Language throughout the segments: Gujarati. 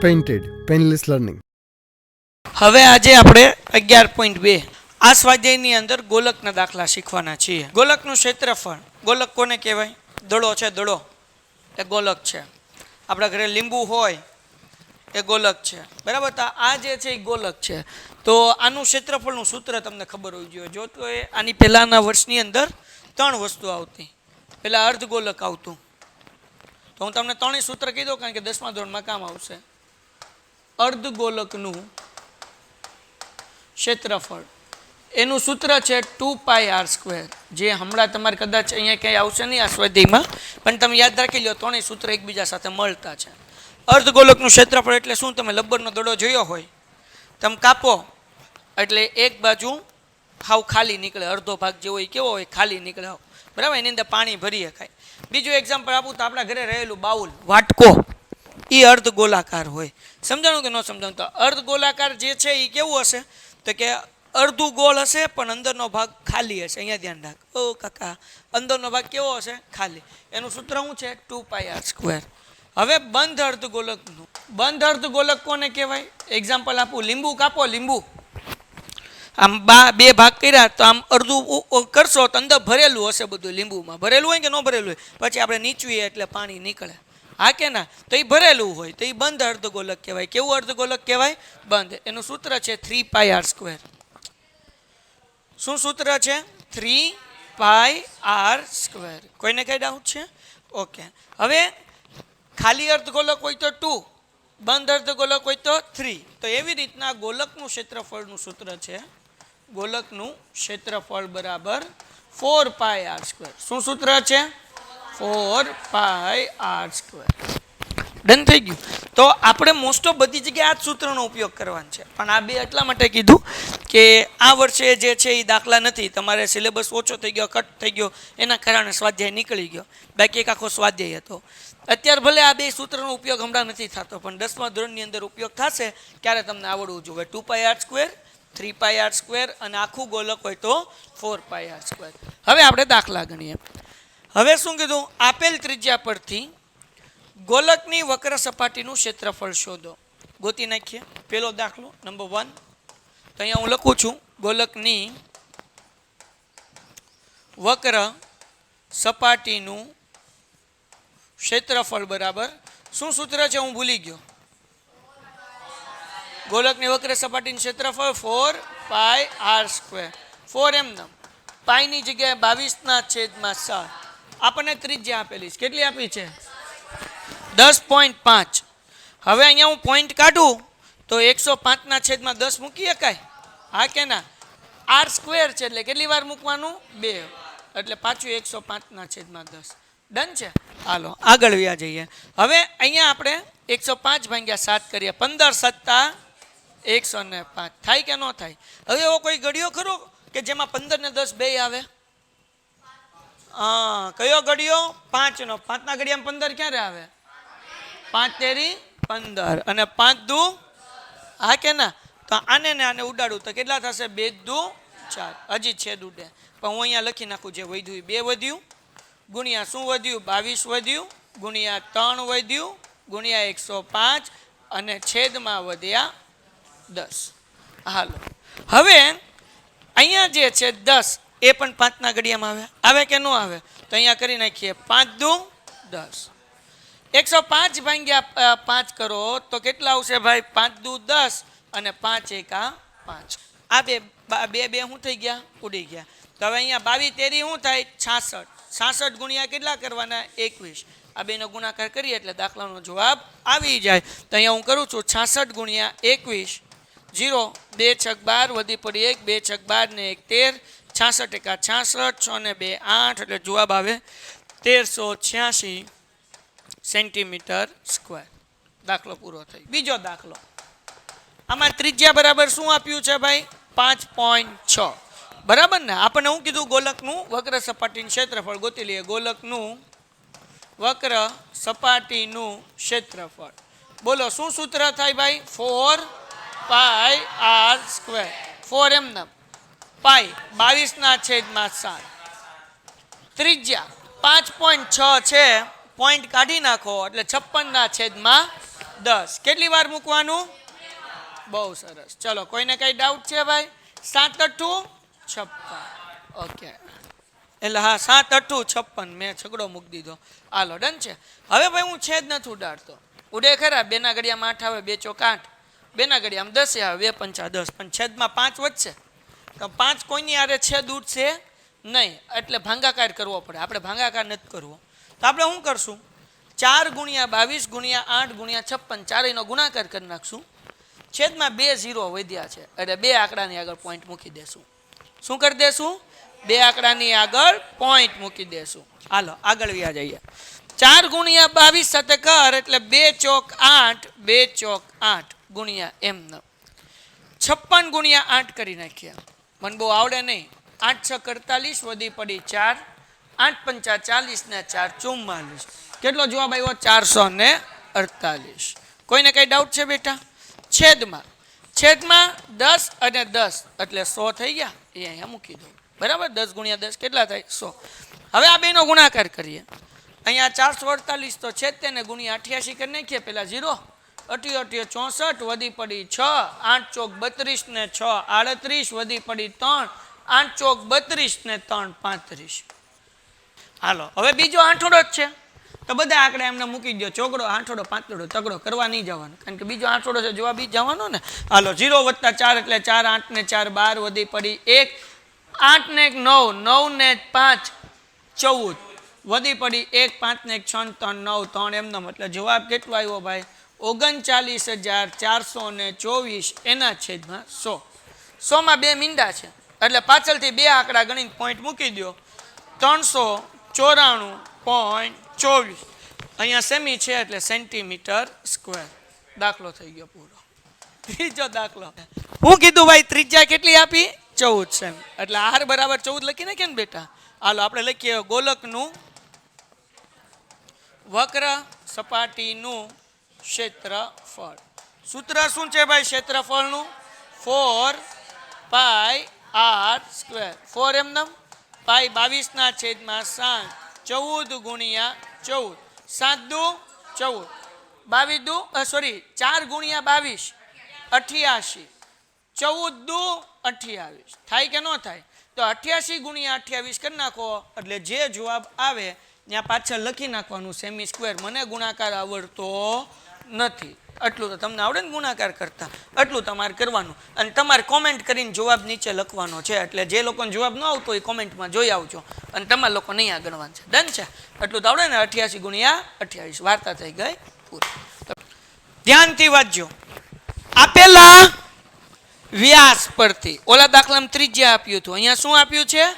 Painted painless learning. હવે આજે આપણે 11.2 આ સ્વાધ્યાયની અંદર ગોલકના દાખલા શીખવાના છીએ. ગોલકનું ક્ષેત્રફળ. ગોલક કોને કહેવાય? દડો છે, દડો એ ગોલક છે. આપણા ઘરે લીંબુ હોય એ ગોલક છે, બરાબર. તો આ જે છે એ ગોલક છે. તો આનું ક્ષેત્રફળનું સૂત્ર તમને ખબર હોવી જોઈએ. જો તો એ આની પહેલાંના વર્ષની અંદર 3 વસ્તુ આવતી. પહેલાં અર્ધગોલક આવતું. તો હું તમને 3 સૂત્ર કહી દઉં, કારણ કે 10મા ધોરણમાં કામ આવશે. અર્ધગોલકનું ક્ષેત્રફળ એનું સૂત્ર છે 2πr², જે હમણાં તમારે કદાચ અહીંયા ક્યાંય આવશે નહીં આ સ્વાધ્યાયમાં, પણ તમે યાદ રાખી લો, 3 સૂત્ર એકબીજા સાથે મળતા છે. અર્ધગોલકનું ક્ષેત્રફળ એટલે શું? તમે લબ્બરનો દડો જોયો હોય, તમે કાપો એટલે એક બાજુ હાવ ખાલી નીકળે, અડધો ભાગ જેવો એ કેવો હોય? ખાલી નીકળે, બરાબર. એની અંદર પાણી ભરી શકાય. બીજું એક્ઝામ્પલ આપું તો આપણા ઘરે રહેલું બાઉલ, વાટકો, એ અર્ધગોલાકાર હોય. સમજાણું કે ન સમજાણું? તો અર્ધગોલાકાર જે છે એ કેવું હશે? તો કે અડધું ગોળ હશે પણ અંદરનો ભાગ ખાલી હશે. અહીંયા ધ્યાન રાખ. ઓ કાકા, અંદરનો ભાગ કેવો હશે? ખાલી. એનું સૂત્ર શું છે? 2πr². હવે બંધ અર્ધગોલકનું. બંધ અર્ધગોલક કોને કહેવાય? એક્ઝામ્પલ આપું, લીંબુ કાપો, લીંબુ આમ 2 ભાગ કર્યા તો આમ અડધું કરશો તો અંદર ભરેલું હશે બધું. લીંબુમાં ભરેલું હોય કે ન ભરેલું હોય? પછી આપણે નીચવીએ એટલે પાણી નીકળે, હા કે ના? તો એ ભરેલું હોય તો એ બંધ અર્ધગોલક કહેવાય. કેવું અર્ધગોલક કહેવાય? બંધ. એનું સૂત્ર છે 3πr². શું સૂત્ર છે? 3πr². કોઈને કઈ ડાઉટ છે? ઓકે. હવે ખાલી અર્ધગોલક હોય તો 2, બંધ અર્ધગોલક હોય તો 3. તો એવી રીતના ગોલકનું ક્ષેત્રફળનું સૂત્ર છે, ગોલકનું ક્ષેત્રફળ બરાબર 4πr². શું સૂત્ર છે? 4πr². ડન થઈ ગયું. તો આપણે મોસ્ટ ઓફ બધી જગ્યાએ આ જ સૂત્રનો ઉપયોગ કરવાનો છે. પણ આ 2 એટલા માટે કીધું કે આ વર્ષે જે છે એ દાખલા નથી, તમારે સિલેબસ ઓછો થઈ ગયો, કટ થઈ ગયો, એના કારણે સ્વાધ્યાય નીકળી ગયો. બાકી એક આખો સ્વાધ્યાય હતો. અત્યારે ભલે આ 2 સૂત્રનો ઉપયોગ હમણાં નથી થતો, પણ 10મા ધોરણની અંદર ઉપયોગ થશે ક્યારે તમને આવડવું જોઈએ. 2πr², 3πr² અને આખું ગોલક હોય તો 4πr². હવે આપણે દાખલા ગણીએ. હવે શું કીધું? આપેલ ત્રિજ્યા પરથી ગોલકની વક્ર સપાટીનું ક્ષેત્રફળ શોધો. ગોતી નાખીએ. પહેલો દાખલો નંબર 1. તો અહીંયા હું લખું છું, ગોલકની વક્ર સપાટીનું ક્ષેત્રફળ બરાબર શું સૂત્ર છે? હું ભૂલી ગયો. ગોલકની વક્ર સપાટીનું ક્ષેત્રફળ 4πr². 4 એમ નામ, પાઈની જગ્યાએ 22/7. આપણને ત્રિજ્યા આપેલી છે. કેટલી આપી છે? 10.5. હવે અહીંયા હું પોઈન્ટ કાઢું તો 105/10 મૂકી શકાય, હા કે ના? r² છે એટલે કેટલી વાર મૂકવાનું? 2. એટલે પાછું 105/10. ડન છે. હાલો આગળ વ્યા જઈએ. હવે અહીંયા આપણે 105/7 કરીએ. 15 + 105 થાય કે ન થાય? હવે એવો કોઈ ઘડિયો ખરો કે જેમાં 15 ને 10 બે આવે? હા, કયો ઘડિયો? 5નો. 5ના ઘડિયામાં 15 ક્યારે આવે? 5 તેરી 15 અને 5 દુ, હા કે ના? તો આને ને આને ઉડાડું તો કેટલા થશે? 2 દુ 4. હજી છેદ ઉડે, પણ હું અહીંયા લખી નાખું. જે વધ્યું 2 વધ્યું, ગુણ્યા શું વધ્યું? 22 વધ્યું, ગુણ્યા 3 વધ્યું, ગુણ્યા 105 અને છેદમાં વધ્યા 10. હાલો હવે અહીંયા જે છે 10 એ પણ 5ના ઘડિયામાં આવે કે ન આવે? તો અહીંયા કરી નાખીએ. 5 દુ 10. 105/5 કરો તો કેટલા આવશે ભાઈ? 5 દુ 10 અને 5 એકા 5. આ બે શું થઈ ગયા? ઉડી ગયા. તો હવે અહીંયા 22 તેરી શું થાય? 66. 66 ગુણ્યા કેટલા કરવાના? 21. આ બેનો ગુણાકાર કરીએ એટલે દાખલાનો જવાબ આવી જાય. તો અહીંયા હું કરું છું 66 ગુણ્યા 21. 0 2 × 12 વધી પડી 1, 2 × 12 ને 1 13. 66 એકા 66, 6 ને 2 8, એટલે જવાબ આવે 1386 સેન્ટીમીટર². દાખલો પૂરો થઈ. બીજો દાખલો. આમાં ત્રિજ્યા બરાબર શું આપ્યું છે ભાઈ? 5.6. બરાબર ને? આપણને શું કીધું? ગોલકનું વક્ર સપાટીનું ક્ષેત્રફળ ગોતી લઈએ. ગોલકનું વક્ર સપાટીનું ક્ષેત્રફળ. બોલો શું સૂત્ર થાય ભાઈ? 4πr². 4 એમ નામ, પાઈ 22/7. ત્રિજ્યા 5.6 છે, પોઈન્ટ કાઢી નાખો એટલે 56/7. 10 કેટલી વાર મૂકવાનું? બહુ સરસ. ચલો કોઈને કઈ ડાઉટ છે ભાઈ? 7 8 56. ઓકે એટલે હા 7 8 56 મેં છગડો મૂકી દીધો. હાલો ડન છે. હવે ભાઈ હું છેદ નથી ઉડાડતો. ઉડે ખરા, 2 ના ઘડિયામાં 8 આવે, 2 ચોક 8, 2 ના ઘડિયામાં 10 આવે, 2 પંચા 10, પણ છેદમાં 5 વધશે તો 5 કોઈની આરે છેદ ઉડશે નહીં, એટલે ભાંગાકાર કરવો પડે. આપણે ભાંગાકાર નથી કરવો તો આપણે શું કરશું? 4 ગુણ્યા 22 ગુણ્યા 8 ગુણ્યા 56 ચારેયનો ગુણાકાર કરી નાખશું. છેદમાં 2 0 વધ્યા છે એટલે 2 આંકડાની આગળ પોઈન્ટ મૂકી દેશું. શું કરી દેશું? 2 આંકડાની આગળ પોઈન્ટ મૂકી દેશું. હાલો આગળ વ્યા જઈએ. 4 ગુણ્યા 22 સાથે કર એટલે 2 ચોક 8, 2 ચોક 8 ગુણ્યા એમ 56 ગુણ્યા 8 કરી નાખ્યા. મને બહુ આવડે નહીં. 8 6 48 વધી પડી 4, 8 પંચા 40 ને 4 44. કેટલો જવાબ આવ્યો? 448. કોઈને કઈ ડાઉટ છે બેટા? છેદમાં 10 અને 10 એટલે 100 થઈ ગયા. એ અહીંયા મૂકી દો. બરાબર? 10 ગુણ્યા 10 કેટલા થાય? 100. હવે આ બેનો ગુણાકાર કરીએ. અહીંયા 448 તો છેદ તેને ગુણ્યા 88 કરી નાખીએ. પેલા 0 88 64 વધી પડી 6, 8 ચોક 32 ને 6 38 વધી પડી 3, 8 ચોક 32 ને 3 35. હાલો હવે બીજો આંઠોડો જ છે તો બધા આંકડા એમને મૂકી દો. ચોગડો આંઠોડો પાંચડો તગડો કરવા નહીં જવાનું, કારણ કે બીજો આંઠોડો છે જવાબ ઈ જવાનો ને. હાલો 0 વત્તા 4 એટલે 4, 8 ને 4 12 વધી પડી 1, 8 ને 1 9, 9 ને 5 14 વધી પડી 1, 5 ને 1 6 3 9 3 એમનો. એટલે જવાબ કેટલો આવ્યો ભાઈ? 39,424 એના છેદમાં 100. 100 માં 2 મીંડા છે એટલે પાછળથી 2 આંકડા ગણીને પોઈન્ટ મૂકી દો. 394.24 અહીંયા સેમી છે એટલે સેન્ટીમીટર સ્ક્વેર. દાખલો થઈ ગયો પૂરો. ત્રીજો દાખલો. હું કીધું ભાઈ ત્રિજ્યા કેટલી આપી? 14 સેમી. એટલે r બરાબર 14 લખી નાખીએ ને બેટા. હાલો આપણે લખીએ ગોલકનું વક્ર સપાટીનું ક્ષેત્રફળ. સૂત્ર શું છે ભાઈ ક્ષેત્રફળનું? 4 પાઈ r સ્ક્વેર. 4 એમનેમ, પાઈ 22 ના છેદમાં 7, 14 ગુણ્યા 14, 7 દુ 14, 22 દુ 4 ગુણ્યા 22 88, 14 દુ 28 થાય કે ન થાય? તો 88 ગુણ્યા 28 કરી નાખો એટલે જે જવાબ આવે ત્યાં પાછળ લખી નાખવાનું સેમી સ્ક્વેર. મને ગુણાકાર આવડતો નથી. આટલું તો તમને આવડે ને ગુણાકાર કરતા, આટલું તમારે કરવાનું અને તમારે કોમેન્ટ કરીને જવાબ નીચે લખવાનો છે. એટલે જે લોકોને જવાબ ન આવતો એ કોમેન્ટમાં જોઈ આવજો અને તમારા લોકો નહીં આ ગણવાનું છે. ડન છે? આટલું તો આવડે ને? 88 ગુણ્યા 28 વાર્તા થઈ ગઈ પૂરી. ધ્યાનથી વાંચજો. આપેલા વ્યાસ પરથી ઓલા દાખલામાં ત્રિજ્યા આપ્યું હતું, અહીંયા શું આપ્યું છે?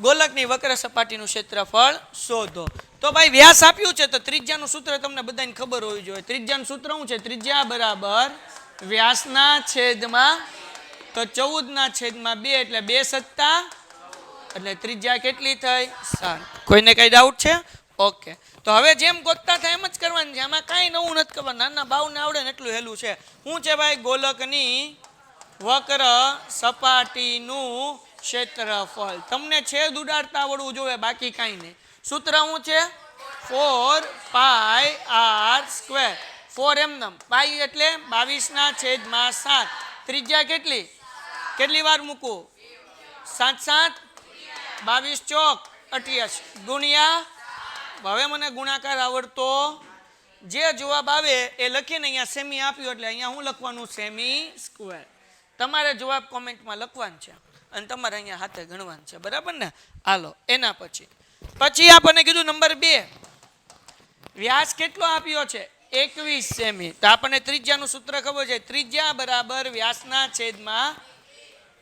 ગોલકની વક્ર સપાટીનું ક્ષેત્રફળ શોધો. તો ભાઈ વ્યાસ આપ્યું છે તો ત્રિજ્યાનું સૂત્ર તમને બધાને ખબર હોવી જોઈએ. ત્રિજ્યાનું સૂત્ર શું છે? ત્રિજ્યા બરાબર વ્યાસના છેદમાં તો 14 ના છેદમાં 2 એટલે 2 સત્તા એટલે ત્રિજ્યા કેટલી થઈ? 7. કોઈને કઈ ડાઉટ છે? ઓકે. તો હવે જેમ ગોતતા થાય એમ જ કરવાનું છે. આમાં કાંઈ નવું નથી કરવાનું. નાના બાવને આવડે ને એટલું હેલું છે. શું છે ભાઈ? ગોલકની વક્ર સપાટીનું ક્ષેત્રફળ. તમને છેદ ઉડાડતા આવડવું જોઈએ, બાકી કાંઈ નહીં. સૂત્ર શું છે? 4 પાઈ r સ્ક્વેર. 4 એમનેમ, પાઈ એટલે 22 ના છેદમાં 7. ત્રિજ્યા કેટલી? કેટલી વાર મૂકું? 7 7 22 ચોક 88 ગુણ્યા. હવે મને ગુણાકાર આવડતો. જે જવાબ આવે એ લખીને અહીંયા સેમી આપ્યું એટલે અહીંયા શું લખવાનું? Semi square. તમારે જવાબ કોમેન્ટમાં લખવાનું છે અને તમારે અહીંયા હાથે ગણવાનું છે. બરાબર ને? હાલો એના પછી આપણને કીધું નંબર 2 વ્યાસ કેટલો આપ્યો છે? 21 સેમી. તો આપણને ત્રિજ્યાનું સૂત્ર ખબર છે. ત્રિજ્યા બરાબર વ્યાસના છેદમાં.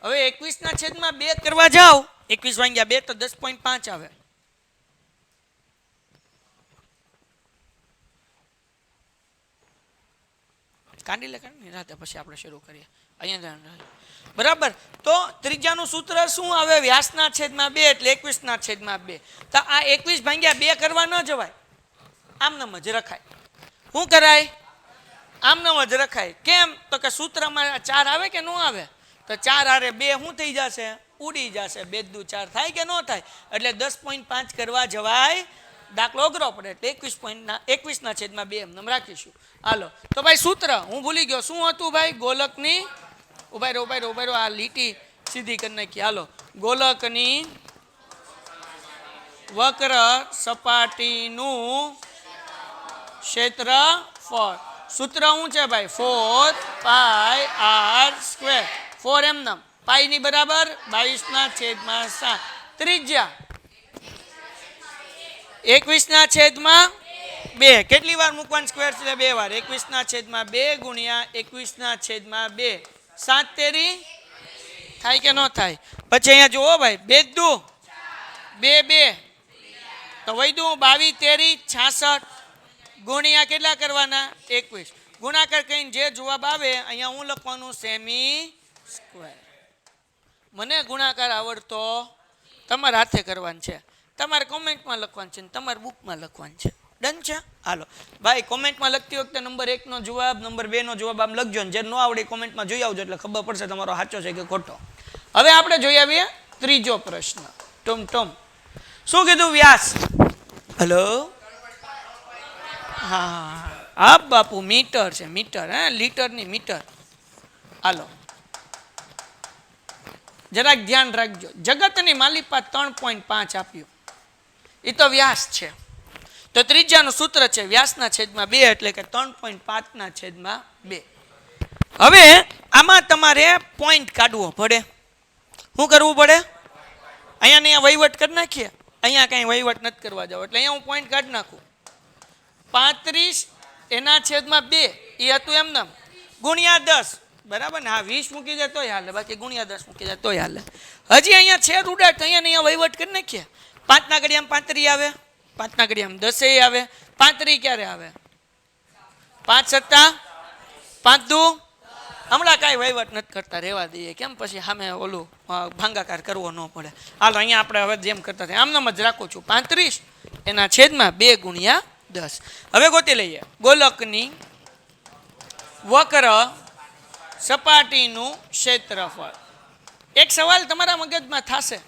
હવે 21 ના છેદમાં 2 કરવા જાઓ, 21 ભાગ્યા 2 તો 10.5 આવે. કાઢી લે રાતે પછી આપણે શરૂ કરીએ. અહીંયા બરાબર. તો ત્રિજ્યાનું સૂત્ર શું આવે? વ્યાસના છેદમાં 2 એટલે 21 ના છેદમાં 2. તો આ 21 ભાગ્યા 2 કરવા ન જવાય, આમનામ જ રખાય. શું કરાય? આમનામ જ રખાય. કેમ? તો કે સૂત્રમાં 4 આવે કે ન આવે? તો 4 હારે 2 શું થઈ જશે? ઉડી જશે. 2 દુ 4 થાય કે ન થાય? એટલે 10.5 કરવા જવાય દાખલો અઘરો પડે એટલે 21.21/2 એમ રાખીશું. હાલો તો ભાઈ સૂત્ર હું ભૂલી ગયો, શું હતું ભાઈ? ગોલકની ઉભા રહ્યો આ લીટી સીધી કરી નાખી. હાલો, ગોલકની વક્ર સપાટીનું ક્ષેત્રફળ. સૂત્ર શું છે ભાઈ? 4πr². 4 એમ નામ પાઈ ની બરાબર 22/7. ત્રિજ્યા 21/2. કેટલી વાર મૂકવાનું સ્ક્વેર છે? 2 વાર. 21/2 ગુણ્યા 21/2. 7 તેરી થાય કે ન થાય? પછી અહીંયા જુઓ ભાઈ, 2 દુ 2 2 તો વૈદું 22 તેરી 66 ગુણ્યા કેટલા કરવાના? 21. ગુણાકાર કરીને જે જવાબ આવે અહીંયા હું લખવાનું સેમી સ્ક્વેર. મને ગુણાકાર આવડતો તમારે હાથે કરવાનું છે, તમારે કોમેન્ટમાં લખવાનું છે, તમારે બુકમાં લખવાનું છે. ડન છે? હાલો ભાઈ, કોમેન્ટમાં લખતી વખતે નંબર 1 નો જવાબ, નંબર 2 નો જવાબ આમ લખજો ને જે ન આવડે કોમેન્ટમાં જોઈ આવજો એટલે ખબર પડશે તમારો સાચો છે કે ખોટો. હવે આપણે જોઈ આવીએ ત્રીજો પ્રશ્ન. ટમ શું કીધું? વ્યાસ. હલો, હા બાપુ, મીટર છે, મીટર. હે, લીટર ની મીટર. હાલો જરાક ધ્યાન રાખજો. જગતની માલિપા 3.5 આપ્યું, એ તો વ્યાસ છે. તો ત્રિજ્યાનું સૂત્ર છે વ્યાસના છેદમાં 2 એટલે કે 3.5/2. હવે આમાં તમારે પોઈન્ટ કાઢવો પડે. શું કરવું પડે? અહીંયા વહીવટ કરી નાખીએ, અહીંયા કઈ વહીવટ નથી કરવા જાવ એટલે અહીંયા હું પોઈન્ટ કાઢી નાખું. 35/2 એ હતું એમ નામ ગુણ્યા 10 બરાબર ને? હા, 20 મૂકી જાય તોય હાલે, બાકી ગુણ્યા 10 મૂકી જાય તોય હાલે. હજી અહીંયા છેદ ઉડાડ તો અહીંયા વહીવટ કરી નાખીએ. 5 ના ઘડિયામાં 35 આવે, 5 ના ઘડિયામાં 10 આવે. 35 ક્યારે આવે? 5 સત્તા 5 દુ. હમણાં કાંઈ વહીવટ નથી કરતા, રહેવા દઈએ. કેમ? પછી સામે ઓલું ભાંગાકાર કરવો ન પડે. હાલો અહીંયા આપણે હવે જેમ કરતા થાય આમ જ રાખું છું. 35 એના છેદમાં 2 ગુણ્યા 10. હવે ગોતી લઈએ ગોલકની વક્ર સપાટીનું ક્ષેત્રફળ. એક સવાલ તમારા મગજમાં થશે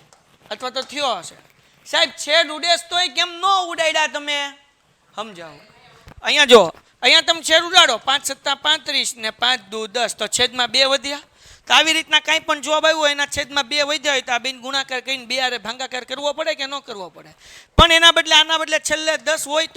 અથવા તો થયો હશે, સાહેબ છેદ ઉડેસ તોય કેમ ન ઉડાડ્યા તમે? સમજાવો. અહીંયા જો, અહીંયા તમે છેદ ઉડાડો 5 સત્તા 35 ને 5 દુ 10 તો છેદમાં 2 વધ્યા. તો આવી રીતના કાંઈ પણ જવાબ આવ્યો એના છેદમાં 2 વધ્યા હોય તો આ બેન ગુણાકાર કરીને 2 હારે ભાંગાકાર કરવો પડે કે ન કરવો પડે? પણ એના બદલે આના બદલે છેલ્લે 10 હોય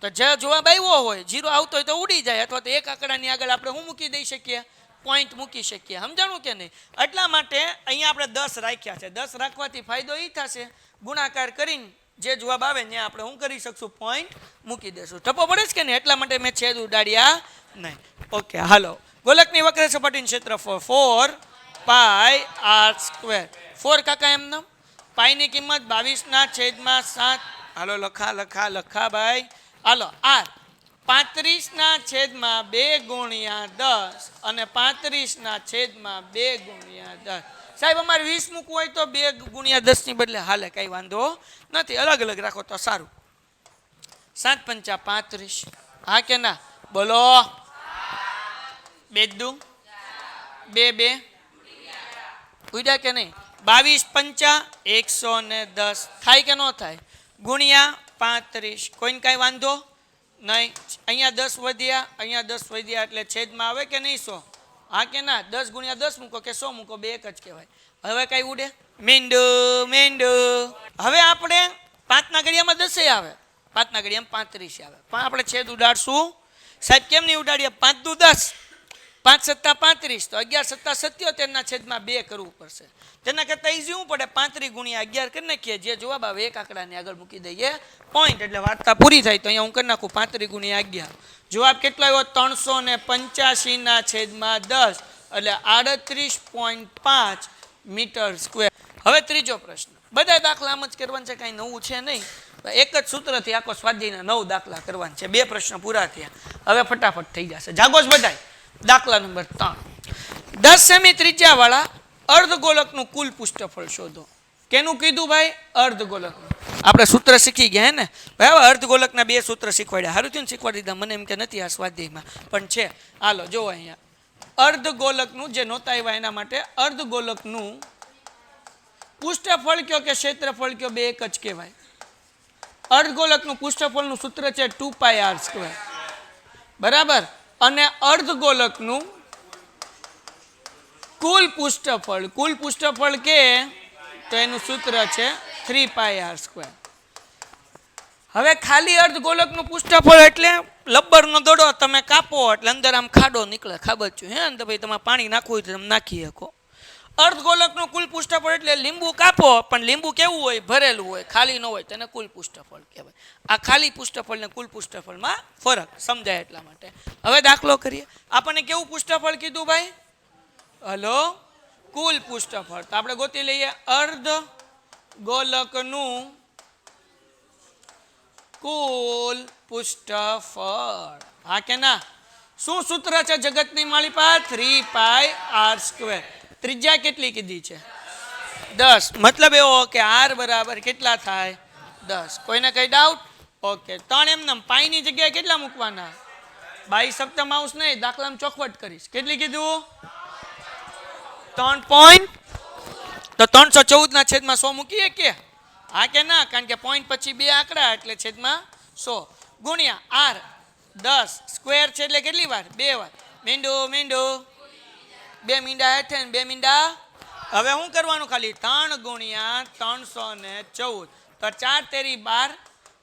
તો જે જવાબ આવ્યો હોય 0 આવતો હોય તો ઉડી જાય, અથવા તો એક આંકડાની આગળ આપણે શું મૂકી દઈ શકીએ? પોઈન્ટ મૂકી શકીએ. સમજાણું કે નહીં? એટલા માટે અહીંયા આપણે 10 રાખ્યા છે. 10 રાખવાથી ફાયદો એ થશે, ગુણાકાર કરીને જે જવાબ આવે ને આપણે શું કરી શકશું? પોઈન્ટ મૂકી દેશું. ટપો પડે છે કે નહીં? એટલા માટે મેં છેદ ઉડાડ્યા નહીં. ઓકે, હાલો. ગોલકની વક્ર સપાટીનું ક્ષેત્રફળ 4πr². 4 કાકા એમને પાઈની કિંમત 22/7. હાલો લખા ભાઈ. હાલો r 35/2 ગુણ્યા 10 અને 35/2 ગુણ્યા 10. સાહેબ અમારે 20 મૂકવું હોય તો 2 ગુણ્યા 10 ની બદલે હાલે, કઈ વાંધો નથી. અલગ અલગ રાખો તો સારું. 7 પંચા 35. હા કે ના? બોલો. 2 દુ 2 2 ઉડ્યા કે નહીં? 22 પંચા 110 થાય કે ન થાય? ગુણ્યા 35. કોઈને કાંઈ વાંધો નહીં? અહીંયા 10 વધ્યા, અહીંયા 10 વધ્યા એટલે છેદમાં આવે કે નહીં? 100. હા કે ના? 10 ગુણ્યા 10 મૂકો કે 100 મૂકો, બે એક જ કહેવાય. હવે કઈ ઉડે? મેંડું. હવે આપણે 5 ના ઘડિયામાં 10 આવે, 5 ના ઘડિયામાં 35 આવે, પણ આપણે છેદ ઉડાડશું. સાહેબ કેમ નહીં ઉડાડીએ? 5 દુ 10, 5 સત્તા 35 તો 11 સત્તા 77 ના છેદમાં 2 કરવું પડશે. તેના કરતાં ઈઝી શું પડે? 35 ગુણ્યા 11 કરી નાખીએ, જે જવાબ આવે એક આંકડાની આગળ મૂકી દઈએ પોઈન્ટ, એટલે વાર્તા પૂરી થાય. તો અહીંયા હું કરી નાખું 35 ગુણ્યા 11. જવાબ કેટલો આવ્યો? 385 ના છેદમાં 10 એટલે 38.5 મીટર સ્ક્વેર. હવે ત્રીજો પ્રશ્ન. બધા દાખલા આમ જ કરવાના છે, કાંઈ નવું છે નહીં. એક જ સૂત્રથી આખો સ્વાધ્યાયના 9 દાખલા કરવાના છે. 2 પ્રશ્ન પૂરા થયા, હવે ફટાફટ થઈ જશે. જાગોશ બધાય. દાખલા નંબર 3. 10 સેમી ત્રિજ્યાવાળા અર્ધગોલકનું કુલ પૃષ્ઠફળ શોધો. કેનું કીધું ભાઈ? અર્ધગોલકનું. આપણે સૂત્ર શીખી ગયા હે ને ભાઈ? અર્ધગોલકના 2 સૂત્ર શીખવાડ્યા. સારું થયું ને શીખવાડી દીધા. મને એમ કે નથી આ સ્વાધ્યાયમાં, પણ છે. હાલો જો અહીંયા અર્ધગોલકનું જે નહોતા આવ્યા એના માટે અર્ધગોલકનું પૃષ્ઠફળ કયો કે ક્ષેત્રફળ કયો, બે એક જ કહેવાય. અર્ધગોલકનું પૃષ્ઠફળનું સૂત્ર છે 2πr², બરાબર. અને અર્ધગોલકનું કુલ પૃષ્ઠફળ કે તો એનું સૂત્ર છે 3πr². હવે ખાલી અર્ધગોલકનું પૃષ્ઠફળ એટલે લબ્બરનો દડો તમે કાપો એટલે અંદર આમ ખાડો નીકળે, ખાબચ્યું હે ને, તો ભાઈ તમારે પાણી નાખવું હોય તો તમે નાખી શકો. અર્ધગોલકનું કુલ પૃષ્ઠફળ એટલે લીંબુ કાપો પણ લીંબુ કેવું હોય, ભરેલું હોય, ખાલી ન હોય, તેને કુલ પૃષ્ઠફળ કહેવાય. આ ખાલી પૃષ્ઠફળ ને કુલ પૃષ્ઠફળમાં ફરક સમજાય એટલા માટે. હવે દાખલો કરીએ. આપણને કેવું પૃષ્ઠફળ કીધું ભાઈ? હલો, કુલ પૃષ્ઠફળ. તો આપણે ગોતી લઈએ અર્ધગોલકનું કુલ પૃષ્ઠફળ. હા કે ના? શું સૂત્ર છે જગતની માલિપા? 3πr². ત્રિજ્યા કેટલી કીધી છે? 10. મતલબ એવો કે r બરાબર કેટલા થાય? 10. કોઈને કઈ ડાઉટ? ઓકે. 3 એમને પાઈની જગ્યાએ કેટલા મૂકવાના? 22 સપ્તમાંશ નહીં, દાખલામાં ચોખવટ કરીશ. કેટલી કીધું? 3 તો 314 ના છેદમાં 100 મૂકીએ કે? હા કે ના? કારણ કે પોઈન્ટ પછી 2 આંકડા એટલે છેદમાં 100 ગુણ્યા r 10 સ્ક્વેર છે એટલે કેટલી વાર? 2 વાર. મીંડું 2 મીંડા હેઠે ને 2 મીંડા. હવે શું કરવાનું? ખાલી 3 ગુણ્યા 314 તો 4 તેરી 12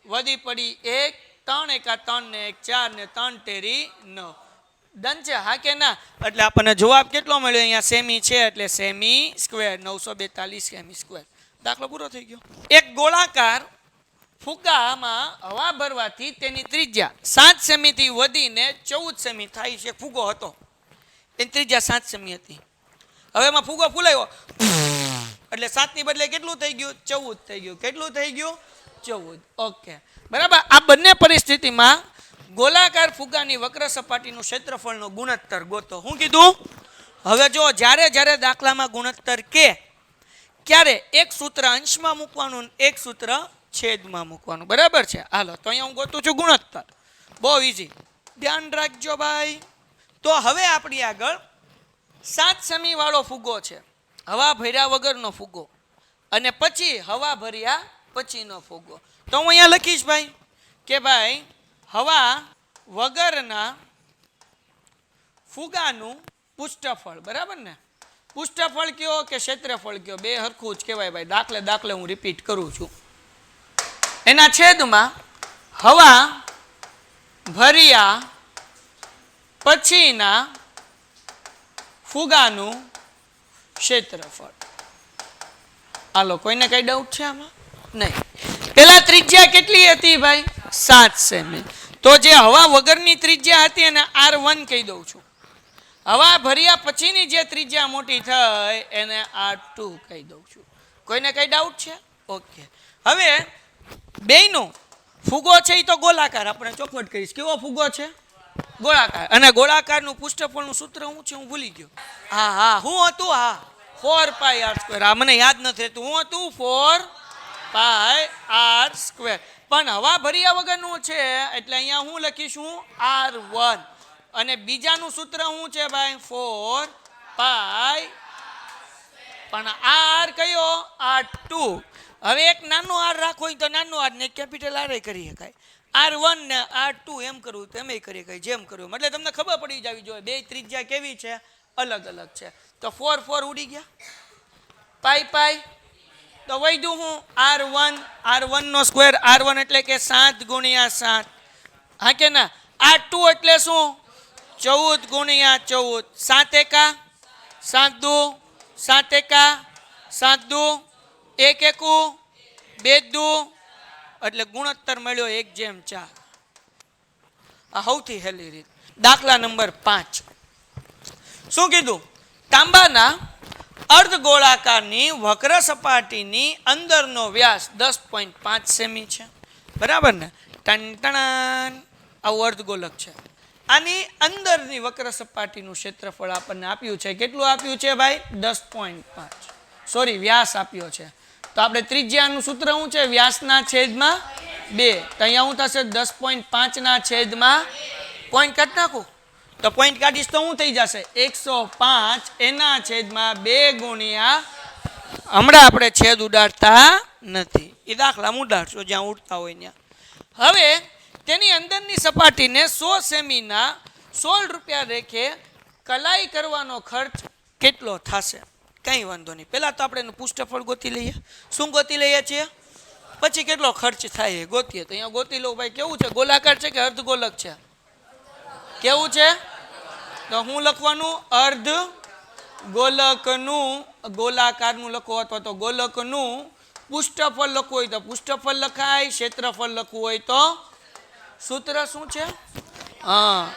વધી પડી 1, 3 એકા 3 ને 1 4 ને 3 તેરી 9. ડન છે? હા કે ના? એટલે આપણને જવાબ કેટલો મળ્યો? અહીંયા સેમી છે એટલે સેમી સ્ક્વેર 942 સેમી સ્ક્વેર. દાખલો પૂરો થઈ ગયો. એક ગોળાકાર ફુગ્ગામાં હવા ભરવાથી તેની ત્રિજ્યા 7 સેમીથી વધીને 14 સેમી થાય છે. ફુગ્ગો હતો, એની ત્રિજ્યા 7 સેમી હતી. હવે એમાં ફુગ્ગો ફૂલાયો એટલે 7 ની બદલે કેટલું થઈ ગયું? 14 થઈ ગયું. કેટલું થઈ ગયું? 14. ઓકે, બરાબર. આ બંને પરિસ્થિતિમાં ગોલાકાર ફુગ્ગાની વક્ર સપાટીનું ક્ષેત્રફળનો ગુણોત્તર ગોતો. શું કીધું? હવે જો જ્યારે દાખલામાં ગુણોત્તર કે ક્યારે એક સૂત્ર અંશમાં મૂકવાનું, એક સૂત્ર છેદમાં મૂકવાનું, બરાબર છે? હાલો, તો અહીંયા હું ગોતું છું ગુણોત્તર. બહુ ઈઝી, ધ્યાન રાખજો ભાઈ. તો હવે આપણી આગળ 7 સેમી વાળો ફુગ્ગો છે, હવા ભર્યા વગરનો ફુગ્ગો, અને પછી હવા ભર્યા પછીનો ફુગ્ગો. તો હું અહીંયા લખીશ ભાઈ કે ભાઈ હવા વગરના ફુગ્ગાનું પૃષ્ઠફળ, બરાબર ને? પૃષ્ઠફળ કયો કે ક્ષેત્રફળ કયો? બે હરખું જ કહેવાય ભાઈ. દાખલે હું રિપીટ કરું છું. એના છેદમાં હવા ભર્યા પછીના ફુગ્ગાનું ક્ષેત્રફળ. હાલો, કોઈને કઈ ડાઉટ છે આમાં? નહીં. પેલા ત્રિજ્યા કેટલી હતી ભાઈ? 7 સેમી. તો જે હવા વગરની ત્રિજ્યા હતી એને r1 કહી દઉં છું. હવા ભર્યા પછીની જે ત્રિજ્યા મોટી થઈ એને r2 કહી દઉં છું. કોઈને કઈ ડાઉટ છે? ઓકે. હવે બેયનો ફુગ્ગો છે એ તો ગોળાકાર, આપણે ચોખવટ કરીશ. કેવો ફુગ્ગો છે? ગોળાકાર. અને ગોળાકારનું પૃષ્ઠફળનું સૂત્ર શું છે? હું ભૂલી ગયો. હા, શું હતું? હા, 4πr². આ મને યાદ નથી રહેતું. શું હતું? 4πr². પણ હવા ભર્યા વગરનું છે એટલે અહીંયા હું લખીશું r1. અને બીજાનું સૂત્ર શું છે ભાઈ? 4π. પણ r કયો? r2. હવે એક નાનો r રાખો હોય તો નાનો r ને કેપિટલ r કરી શકાય. r1 ને r2 એમ કરવું તો એમ કરી શકાય, જેમ કરવું. એટલે તમને ખબર પડી જવી જોઈએ બે ત્રિજ્યા કેવી છે, અલગ અલગ છે. તો 4 ઉડી ગયા, પાઈ તો વધ્યું હું r1 નો સ્ક્વેર. r1 એટલે કે 7 ગુણ્યા 7. હા કે ના? r2 એટલે શું? 14 ગુણ્યા 14. 7 એકા 7 દુ 7 એકા 7 દુ 1 એકુ 2 દુ, એટલે ગુણોત્તર મળ્યો 1/4. આ સૌથી હેલી રીત. દાખલા નંબર 5. શું કીધું? તાંબાના અર્ધગોળાકારની વક્ર સપાટીની અંદરનો વ્યાસ 10.5 સેમી છે, બરાબર ને? આવું અર્ધગોલક છે. આની અંદરની વક્ર સપાટીનું ક્ષેત્રફળ આપણને આપ્યું છે. કેટલું આપ્યું છે ભાઈ? 10.5. સોરી, વ્યાસ આપ્યો છે. તો આપણે ત્રિજ્યાનું સૂત્ર શું છે? વ્યાસના છેદમાં 2. તો અહીંયા શું થશે? 10.5 ના છેદમાં પોઈન્ટ કાઢી નાખું તો પોઈન્ટ કાઢીશ તો શું થઈ જશે? 105 એના છેદમાં 2 ગુણ્યા હમણાં આપણે છેદ ઉડાડતા નથી, એ દાખલા ઉડાડશો જ્યાં ઉડતા હોય ત્યાં. હવે તેની અંદરની સપાટીને 100 સેમીના 16 રૂપિયા રેખે કલાઈ કરવાનો ખર્ચ કેટલો થશે? કંઈ વાંધો નહીં, પહેલાં તો આપણે એનું પૃષ્ઠફળ ગોતી લઈએ. શું ગોતી લઈએ છીએ? પછી કેટલો ખર્ચ થાય એ ગોતીએ. તો અહીંયા ગોતી લો ભાઈ. કેવું છે? ગોલાકાર છે કે અર્ધગોલક છે? કેવું છે? તો હું લખવાનું અર્ધ ગોલકનું, ગોલાકારનું લખો અથવા તો ગોલકનું પૃષ્ઠફળ લખવું હોય તો પૃષ્ઠફળ લખાય, ક્ષેત્રફળ લખવું હોય તો સૂત્ર શું છે? હા,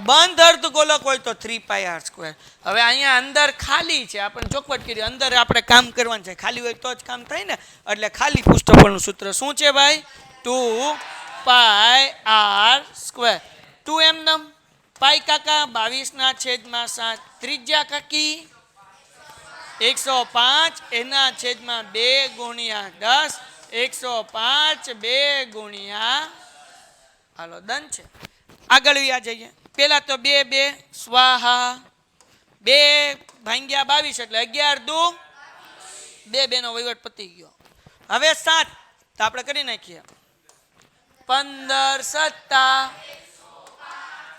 બંધ અર્ધગોલક હોય તો 3πr². હવે અહીંયા અંદર ખાલી છે, આપણે ચોખવટ કરી, અંદર આપણે કામ કરવાનું છે, ખાલી હોય તો જ કામ થાય ને. એટલે ખાલી પૃષ્ઠફળનું સૂત્ર શું છે ભાઈ? 2πr². 2 એમ નમ પાઈ કાકા 22/7, ત્રિજ્યા કાકી 105 એના છેદમાં 2 ગુણ્યા 10, 105 2 ગુણ્યા, હાલો ડન છે. આગળ વ્યા જઈએ. પેલા તો 2 2 સ્વાહા, 2 ભાંગ્યા 22 એટલે 11 દુ 2, 2 નો વહીવટ પતી ગયો. હવે 7 તો આપણે કરી નાખીએ. 15 સત્તા,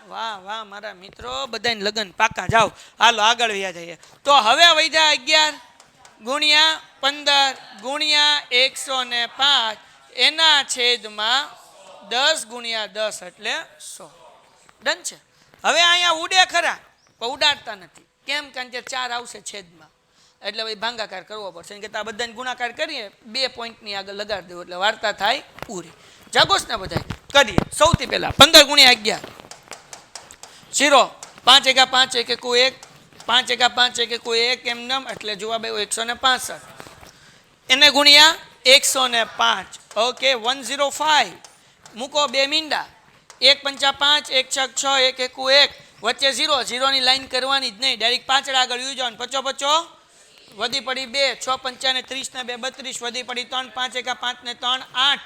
વાહ વાહ મારા મિત્રો, બધાને લગન પાકા. જાઓ હાલો આગળ વ્યા જઈએ. તો હવે વૈધા 11 ગુણ્યા 15 ગુણ્યા 105 એના છેદમાં 10 ગુણ્યા 10 એટલે 100. ડન છે. હવે અહીંયા ઉડે ખરા પણ ઉડાડતા નથી. કેમ? કારણ કે 4 આવશે છેદમાં, એટલે ભાઈ ભાંગાકાર કરવો પડશે. કે આ બધાને ગુણાકાર કરીએ 2 પોઈન્ટની આગળ લગાડી દેવું એટલે વાર્તા થાય પૂરી. જાગોશ ને બધા? કરીએ. સૌથી પહેલા 15 ગુણ્યા 11 0, 5 એકા 5 એક એકુ 1, 5 એકા 5 એક એકુ 1 એમ નમ એટલે જવાબ આવ્યો 165. એને ગુણ્યા 105. ઓકે 105 મૂકો 2 મીંડા, 1 પંચા 5, 1 છક 6, 1 એકુ 1, વચ્ચે 0, 0 ની લાઈન કરવાની જ નહીં, ડાયરેક્ટ પાછળ આગળ યુ જાવ. પચો પચો વધી પડી 2, 6 પંચા ને 30 ને 2 32, વધી પડી 3, 5 એકા 5 ને 3 8,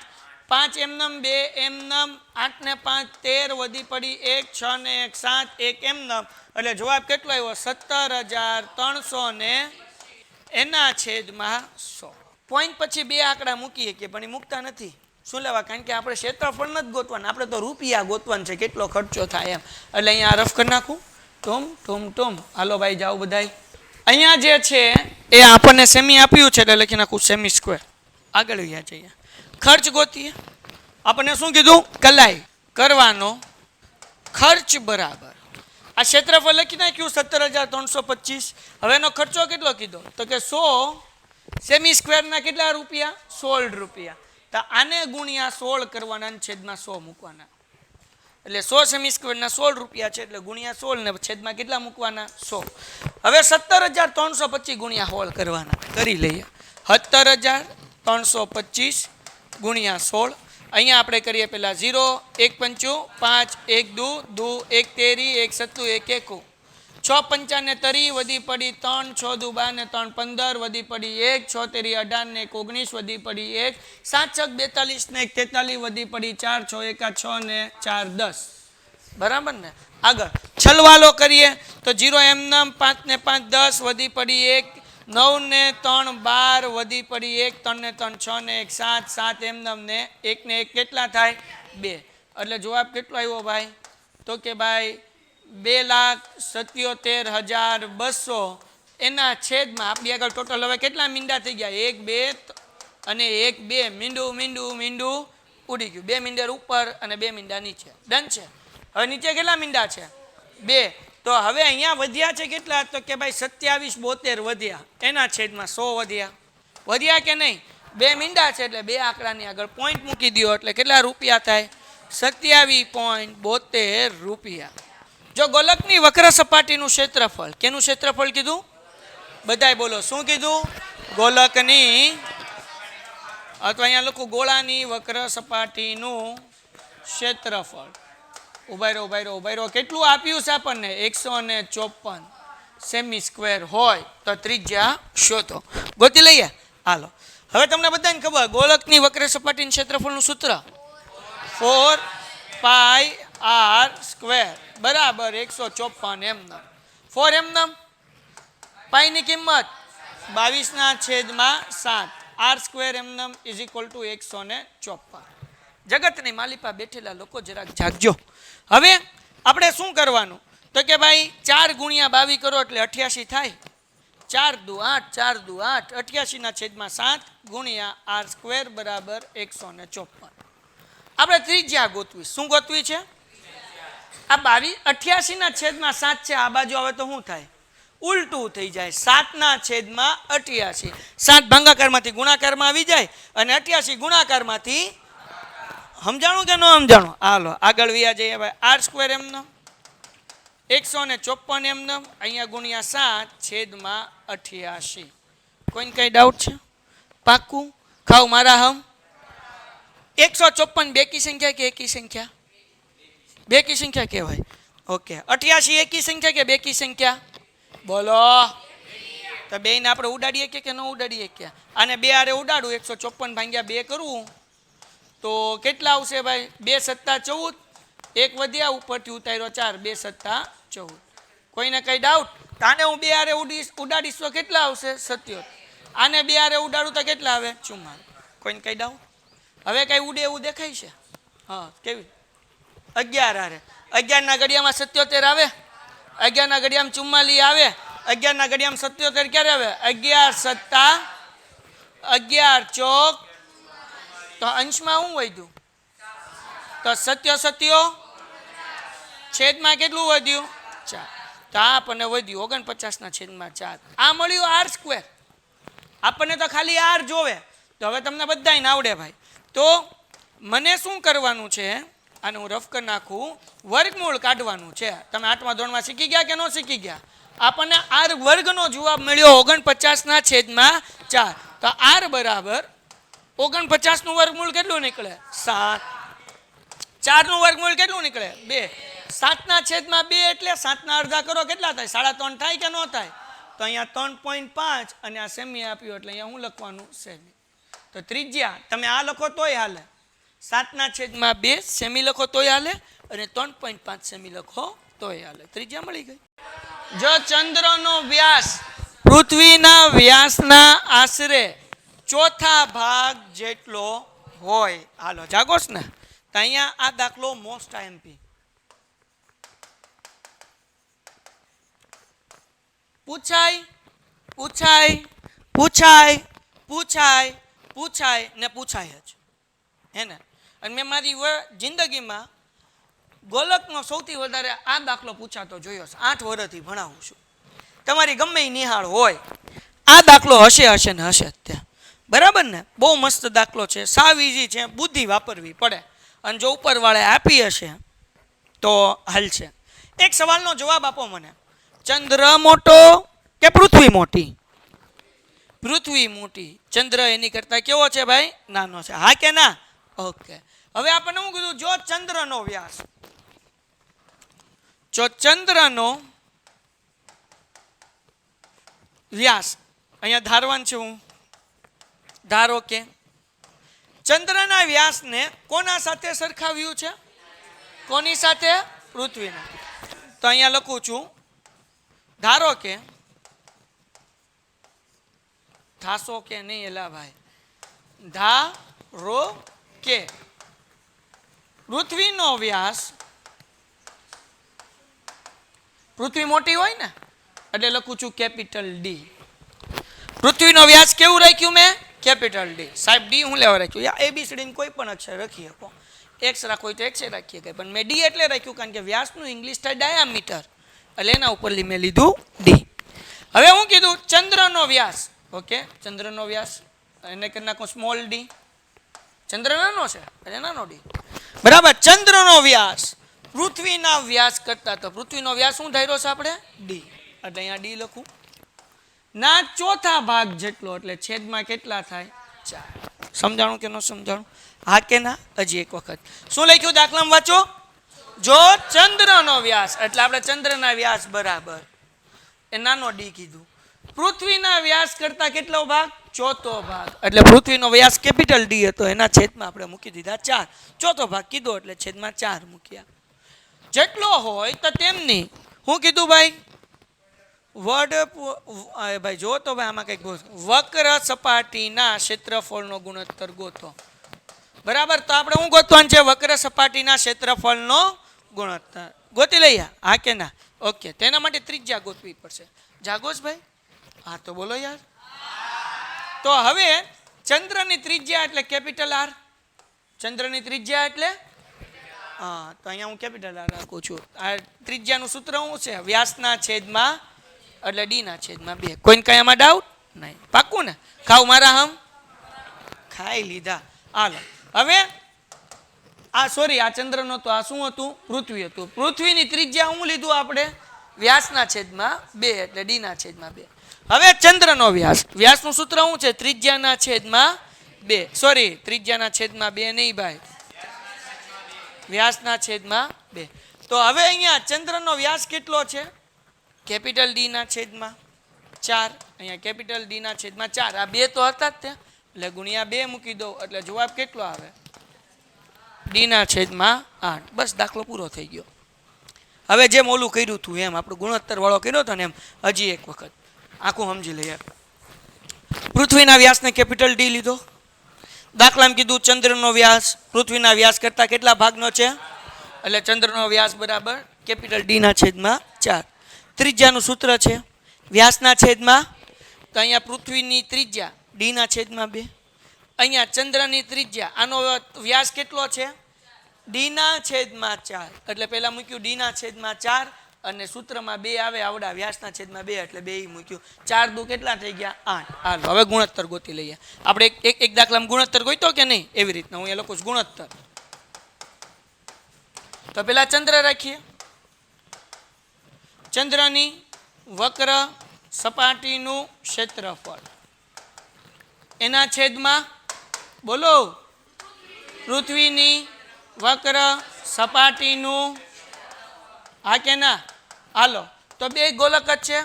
5 એમનમ 2 એમનમ, 8 ને 5 13, વધી પડી 1, 6 ને 1 7, 1 એમનમ એટલે જવાબ કેટલો આવ્યો? 17,300 ને એના છેદમાં 100. પોઈન્ટ પછી 2 આંકડા મૂકીએ કે પણ એ મૂકતા નથી. શું લેવા? કારણ કે આપણે ક્ષેત્રફળ નથી ગોતવાનું, આપણે તો રૂપિયા ગોતવાનું છે, કેટલો ખર્ચો થાય એમ. એટલે અહીંયા રફ કરી નાખું. ટૂમ ટૂમ ટૂમ. હાલો ભાઈ જાઓ બધાય. અહીંયા જે છે એ આપણને સેમી આપ્યું છે એટલે લખી નાખું સેમી સ્ક્વેર. આગળ વ્યા જઈએ. ખર્ચ ગોતીએ. આપણને શું કીધું? કલાઈ કરવાનો ખર્ચ બરાબર આ ક્ષેત્રફળ લખી નાખ્યું 17,325. હવે એનો ખર્ચો કેટલો કીધો? તો કે 100 સેમી સ્ક્વેરના કેટલા રૂપિયા? 16 રૂપિયા. તો આને ગુણ્યા 16 કરવાના, છેદમાં 100 મૂકવાના. એટલે 100 સેમી સ્ક્વેરના 16 રૂપિયા છે એટલે ગુણ્યા 16 ને છેદમાં કેટલા મૂકવાના? 100. હવે 17,325 ગુણ્યા 16 કરવાના. કરી લઈએ. 17,325 ગુણ્યા 16. અહીંયા આપણે કરીએ પહેલાં 0, 1 પંચું 5, 1 દુ 1 તેરી, 1 સત્તુ 1 એકુ, 6 પંચાને તરી, વધી પડી 3, 6 દુ 12 ને 3 15, વધી પડી 1, 6 તેરી 18 ને 19, વધી પડી 1, 7 છક 42 ને 1 43, વધી પડી 4, 6 એકા 6 ને 4 10. બરાબર ને? આગળ છલવાલો કરીએ તો 0 એમનમ, 5 ને 5 10, વધી પડી 1, 9 ને 3 12, વધી પડી 1, 3 ને 3 6 ને 1 7, 7 એમનમ ને 1 ને 1 કેટલા થાય? 2. એટલે જવાબ કેટલો આવ્યો ભાઈ? તો કે ભાઈ 2,77,200 એના છેદમાં આપણી આગળ ટોટલ હવે કેટલા મીંડા થઈ ગયા? 1 2 અને 1 2. મીંડું મીંડું મીંડું ઉડી ગયું. 2 મીંડા ઉપર અને 2 મીંડા નીચે. ડન છે. હવે નીચે કેટલા મીંડા છે? 2. તો હવે અહીંયા વધ્યા છે કેટલા? તો કે ભાઈ 2772 વધ્યા, એના છેદમાં 100 વધ્યા. વધ્યા કે નહીં? 2 મીંડા છે એટલે 2 આંકડાની આગળ પોઈન્ટ મૂકી દો એટલે કેટલા રૂપિયા થાય? 27.72 રૂપિયા. જો ગોલકની વક્ર સપાટીનું ક્ષેત્રફળ, કેનું ક્ષેત્રફળ કીધું? બધાય બોલો શું કીધું? ગોલકની અથવા અહીંયા લખું ગોળાની વક્ર સપાટીનું ક્ષેત્રફળ. ઉભાઈ કેટલું આપ્યું છે આપણને? 154 સેમી સ્ક્વેર હોય તો ત્રિજ્યા શોધો. ગોતી લઈએ. હાલો હવે તમને બધાને ખબર ગોલકની વક્ર સપાટીનું ક્ષેત્રફળનું સૂત્ર 4πr² બરાબર 154 એમનમ. 4 એમનમ પાઈની કિંમત 22/7 આર સ્ક્વેર એમનમ ઇઝ ઇક્વલ ટુ 154. જગતની માલિપા બેઠેલા લોકો જરાક જાગજો. હવે આપણે શું કરવાનું તો કે ભાઈ 4 ગુણ્યા 22 કરો એટલે 88 થાય. 4 દુ 8, 4 દુ 8, 88/7 ગુણ્યા આર સ્ક્વેર બરાબર 154. આપણે ત્રિજ્યા ગોતવી. શું ગોતવી છે? આ 88/7 છે, આ બાજુ આવે તો શું થાય? ઉલટું થઈ જાય. 7/88. 7 ભાગાકારમાંથી ગુણાકારમાં આવી જાય અને 88 ગુણાકારમાંથી. સમજાણું કે ન સમજાણું? હાલો આગળ વ્યા જઈએ. ભાઈ આર સ્ક્વેર એમનો 154 એમનો અહીંયા ગુણ્યા 7/88. કોઈને કઈ ડાઉટ છે? પાક્કું? ખાવ મારા હમ. 154 બેકી સંખ્યા કે એકી સંખ્યા? બેકી સંખ્યા કહેવાય. ઓકે. 88 એકી સંખ્યા કે બેકી સંખ્યા? બોલો. તો બેને આપણે ઉડાડીએ કે ન ઉડાડીએ કે? આને 2 આરે ઉડાડું 154 ભાગ્યા 2 કરવું તો કેટલા આવશે ભાઈ? 2 + 14. 1 વધ્યા ઉપરથી ઉતાર્યો 4. 2 + 14. કોઈને કઈ ડાઉટ? આને હું 2 આરે ઉડાડીશ તો કેટલા આવશે? 77. આને 2 આરે ઉડાડું તો કેટલા આવે? 44. કોઈને કઈ ડાઉટ? હવે કઈ ઉડે એવું દેખાય છે? હા કેવી? 11 આરે 11 ના ઘડિયામાં 77 આવે, 11 ના ઘડિયામાં 44 આવે, 11 ના ઘડિયામાં 77 ક્યારે આવે? 11 + 11 ચોક. તો અંશમાં શું વધ્યું? તો 77 છેદમાં કેટલું વધ્યું? 4. તો આ આપણને વધ્યું 49/4. આ મળ્યું આર સ્ક્વેર. આપણને તો ખાલી આર જોવે. તો હવે તમને બધાને આવડે ભાઈ. તો મને શું કરવાનું છે? આને હું રફ કરી નાખું. વર્ગમૂળ કાઢવાનું છે. તમે 8મા ધોરણમાં શીખી ગયા કે ન શીખી ગયા? આપણને આર વર્ગનો જવાબ મળ્યો 49/4. તો આર બરાબર 49 નું વર્ગમૂળ કેટલું નીકળે? 7. 4 નું વર્ગમૂળ કેટલું નીકળે? 2. 7/2 એટલે 7 ના અડધા કરો કેટલા થાય? 3.5 થાય કે ન થાય? તો અહીંયા 3.5 અને આ સેમી આપ્યું એટલે અહીંયા હું લખવાનું? સેમી. તો ત્રિજ્યા તમે આ લખો તોય હાલે, 7/2 સેમી લખો તોય હાલે અને 3.5 સેમી લખો તોય હાલે. ત્રિજ્યા મળી ગઈ. જો ચંદ્રનો વ્યાસ પૃથ્વીના વ્યાસના આશરે ચોથા ભાગ જેટલો હોય, હાલો જાગોશ ને, તો અહીંયા આ દાખલો મોસ્ટ આઈએમપી. પૂછાય પૂછાય પૂછાય પૂછાય પૂછાય ને પૂછાય જ હે ને. અને મેં મારી જિંદગીમાં ગોલકનો સૌથી વધારે આ દાખલો પૂછાતો જોયો છે. 8 વર્ષથી ભણાવું છું. તમારી ગમે એ નિહાળ હોય આ દાખલો હશે ને હશે ત્યાં. બરાબર ને? બહુ મસ્ત દાખલો છે, સાવ ઈઝી છે, બુદ્ધિ વાપરવી પડે. અને જો ઉપરવાળે આપી હશે તો હાલશે. એક સવાલનો જવાબ આપો મને. ચંદ્ર મોટો કે પૃથ્વી મોટી? પૃથ્વી મોટી. ચંદ્ર એની કરતા કેવો છે ભાઈ? નાનો છે. હા કે ના? ઓકે. હવે આપણને શું કીધું? જો ચંદ્રનો વ્યાસ, જો ચંદ્રનો વ્યાસ અહીંયા ધારવાન છે હું. ધારો કે ચંદ્રના વ્યાસને કોના સાથે સરખાવ્યું છે? કોની સાથે? પૃથ્વીના. તો અહીંયા લખું છું, ધારો કે, થાસો કે નહીં એલા ભાઈ, ધારો કે પૃથ્વીનો વ્યાસ, પૃથ્વી મોટી હોય ને એટલે લખું છું કેપિટલ ડી. પૃથ્વીનો વ્યાસ કેવું રાખ્યું મેં? Capital D. સાહેબ ડી હું લેવા રાખ્યું? યા ABCD કોઈ પણ અક્ષર રાખી શકો. એક્સ રાખો હોય તો એક્સ રાખીએ કંઈ, પણ મેં ડી એટલે રાખ્યું કારણ કે વ્યાસનું ઇંગ્લિશ થાય ડાયામીટર, એટલે એના ઉપરથી મેં લીધું ડી. હવે હું કીધું ચંદ્રનો વ્યાસ. ઓકે, ચંદ્રનો વ્યાસ એને કરી નાખો સ્મોલ ડી. ચંદ્ર નાનો છે એટલે નાનો ડી. બરાબર. ચંદ્રનો વ્યાસ પૃથ્વીના વ્યાસ કરતા, તો પૃથ્વીનો વ્યાસ શું ધાર્યો છે આપણે? ડી. એટલે અહીંયા ડી લખું. ના ચોથા ભાગ જેટલો એટલે છેદમાં કેટલા થાય? 4. સમજાણું કે ન સમજાણું? હા કે ના? હજી એક વખત શું લખ્યું દાખલામાં વાંચો. જો ચંદ્રનો વ્યાસ એટલે આપણે ચંદ્રના વ્યાસ બરાબર એ નાનો ડી કીધું. પૃથ્વીના વ્યાસ કરતા કેટલો ભાગ? ચોથો ભાગ. એટલે પૃથ્વીનો વ્યાસ કેપિટલ ડી હતો, એના છેદમાં આપણે મૂકી દીધા 4. ચોથો ભાગ કીધો એટલે છેદમાં 4 મૂક્યા. જેટલો હોય તો તેમની શું કીધું ભાઈ? ભાઈ જો તો ભાઈ આમાં કંઈક વક્ર સપાટીના ક્ષેત્રફળનો ગુણોત્તર ગોતો. બરાબર, તો આપણે શું ગોતવાનું છે? વક્ર સપાટીના ક્ષેત્રફળનો ગુણોત્તર ગોતી લઈએ. હા કે ના? ઓકે, તેના માટે ત્રિજ્યા ગોતવી પડશે. જાગોશ ભાઈ? હા તો બોલો યાર. તો હવે ચંદ્રની ત્રિજ્યા એટલે કેપિટલ આર. ચંદ્રની ત્રિજ્યા એટલે હા, તો અહીંયા હું કેપિટલ આર રાખું છું. આ ત્રિજ્યાનું સૂત્ર શું છે? વ્યાસના છેદમાં એટલે ડી ના છેદમાં 2. કોઈને કઈ આમાં ડાઉટ નહીં? પાક્કું ને? ખાવ મારા હમ ખાઈ લીધા. હાલો હવે આ સોરી આ ચંદ્ર નહોતો, આ શું હતું? પૃથ્વી હતું. પૃથ્વીની ત્રિજ્યા શું લીધું આપણે? વ્યાસના છેદમાં 2 એટલે ડી ના છેદમાં 2. હવે ચંદ્રનો વ્યાસ, વ્યાસનું સૂત્ર શું છે? ત્રિજ્યાના છેદમાં 2. સોરી, ત્રિજ્યાના છેદમાં 2 નહીં ભાઈ, વ્યાસના છેદમાં 2. તો હવે અહીંયા ચંદ્રનો વ્યાસ કેટલો છે? કેપિટલ ડી ના છેદમાં 4. અહીંયા કેપિટલ ડી ના છેદમાં 4. આ 2 તો હતા જ ત્યાં, એટલે ગુણ્યા 2 મૂકી દો એટલે જવાબ કેટલો આવે? ડી ના છેદમાં 8. બસ દાખલો પૂરો થઈ ગયો. હવે જેમ ઓલું કર્યું હતું એમ આપણે ગુણોત્તર વાળો કર્યો હતો ને એમ હજી એક વખત આખું સમજી લઈએ. પૃથ્વીના વ્યાસને કેપિટલ ડી લીધો. દાખલામાં કીધું ચંદ્રનો વ્યાસ પૃથ્વીના વ્યાસ કરતાં કેટલા ભાગનો છે? એટલે ચંદ્રનો વ્યાસ બરાબર કેપિટલ ડી ના છેદમાં 4. ત્રિજ્યાનું સૂત્ર છે વ્યાસના છેદમાં, તો અહીંયા પૃથ્વીની ત્રિજ્યા ડી ના છેદમાં 2. અહીંયા ચંદ્રની ત્રિજ્યા, આનો વ્યાસ કેટલો છે? ડી ના છેદમાં 4. એટલે પહેલા મૂક્યું ડી ના છેદમાં 4 અને સૂત્રમાં 2 આવે આવડા વ્યાસના છેદમાં 2 એટલે 2 મૂક્યું. 4 દુ કેટલા થઈ ગયા? 8. હાલો હવે ગુણોત્તર ગોતી લઈએ. આપણે એક દાખલામાં ગુણોત્તર ગોઈતો કે નહીં? એવી રીતના હું એ લખું છું ગુણોત્તર. તો પેલા ચંદ્ર રાખીએ. ચંદ્રની વક્ર સપાટીનું ક્ષેત્રફળ એના છેદમાં બોલો પૃથ્વીની વક્ર સપાટીનું. હા કે ના? હાલો તો 2 ગોલક જ છે.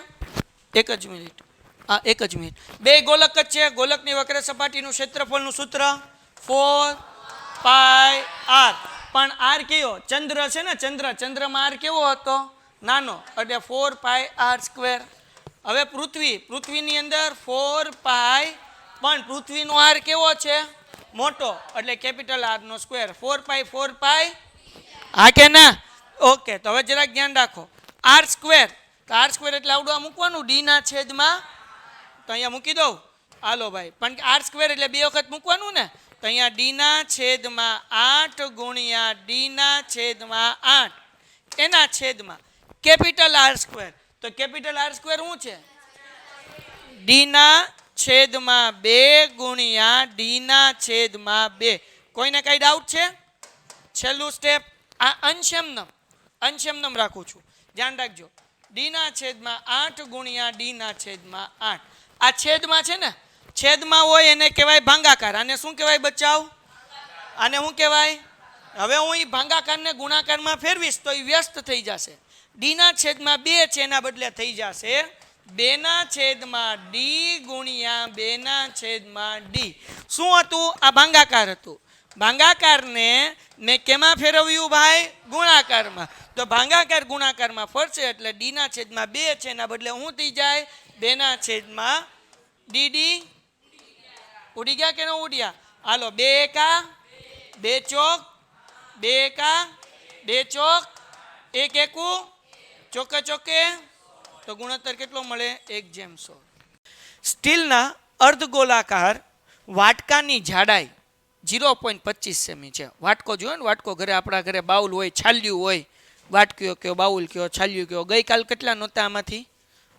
એક જ મિનિટ, હા એક જ મિનિટ. 2 ગોલક જ છે. ગોલકની વક્ર સપાટીનું ક્ષેત્રફળનું સૂત્ર 4πr. પણ આર કયો? ચંદ્ર છે ને, ચંદ્રમાં આર કેવો હતો? નાનો, એટલે 4πr². હવે પૃથ્વીની અંદર 4π, પણ પૃથ્વીનો આર કેવો છે? મોટો, એટલે કેપિટલ આર નો સ્ક્વેર. 4π. હા કે ના? ઓકે, તો હવે જરાક ધ્યાન રાખો. r², તો r² એટલે આવડું મૂકવાનું ડી ના છેદમાં, તો અહીંયા મૂકી દઉં. હાલો ભાઈ, પણ r² એટલે 2 વખત મૂકવાનું ને, તો અહીંયા ડી ના છેદમાં 8 ગુણ્યા ડી ના છેદમાં 8 એના છેદમાં કેપિટલ r². તો કેપિટલ r² શું છે? ડી ના છેદમાં 2 ગુણ્યા ડી ના છેદમાં 2. કોઈને કઈ ડાઉટ છે? છેલ્લું સ્ટેપ આ અંશેમનમ રાખું છું, ધ્યાન રાખજો. ડી ના છેદમાં 8 ગુણ્યા ડી ના છેદમાં 8. આ છેદમાં છે ને, છેદમાં હોય એને કહેવાય ભાંગાકાર. આને શું કહેવાય બચાવ? આને શું કહેવાય? હવે હું એ ભાંગાકારને ગુણાકારમાં ફેરવીશ તો એ વ્યસ્ત થઈ જશે. ડી ના છેદમાં 2 છે એના બદલે થઈ જશે 2 ના છેદમાં ડી ગુણ્યા 2 ના છેદમાં ડી. શું હતું? આ ભાંગાકાર હતું. ભાંગાકારને મેં કેમાં ફેરવ્યું ભાઈ? ગુણાકારમાં. તો ભાંગાકાર ગુણાકારમાં ફરશે એટલે ડી ના છેદમાં 2 છે એના બદલે શું થઈ જાય? 2 ના છેદમાં ડી. ઉડી ગયા કે ન ઉડ્યા? હાલો 2 એકા 2 ચોક 2 એકા 2 ચોક 1 એકુ ચોકે ચોકે, તો ગુણોત્તર કેટલો મળે? 1/100. સ્ટીલના અર્ધગોલાકાર વાટકાની જાડાઈ 0.25 સેમી છે. વાટકો જોયો ને, વાટકો ઘરે આપણા ઘરે બાઉલ હોય, છાલ્યું હોય, વાટકીઓ કયો, બાઉલ કયો, છાલ્યું કયો. ગઈકાલ કેટલા નહોતા આમાંથી?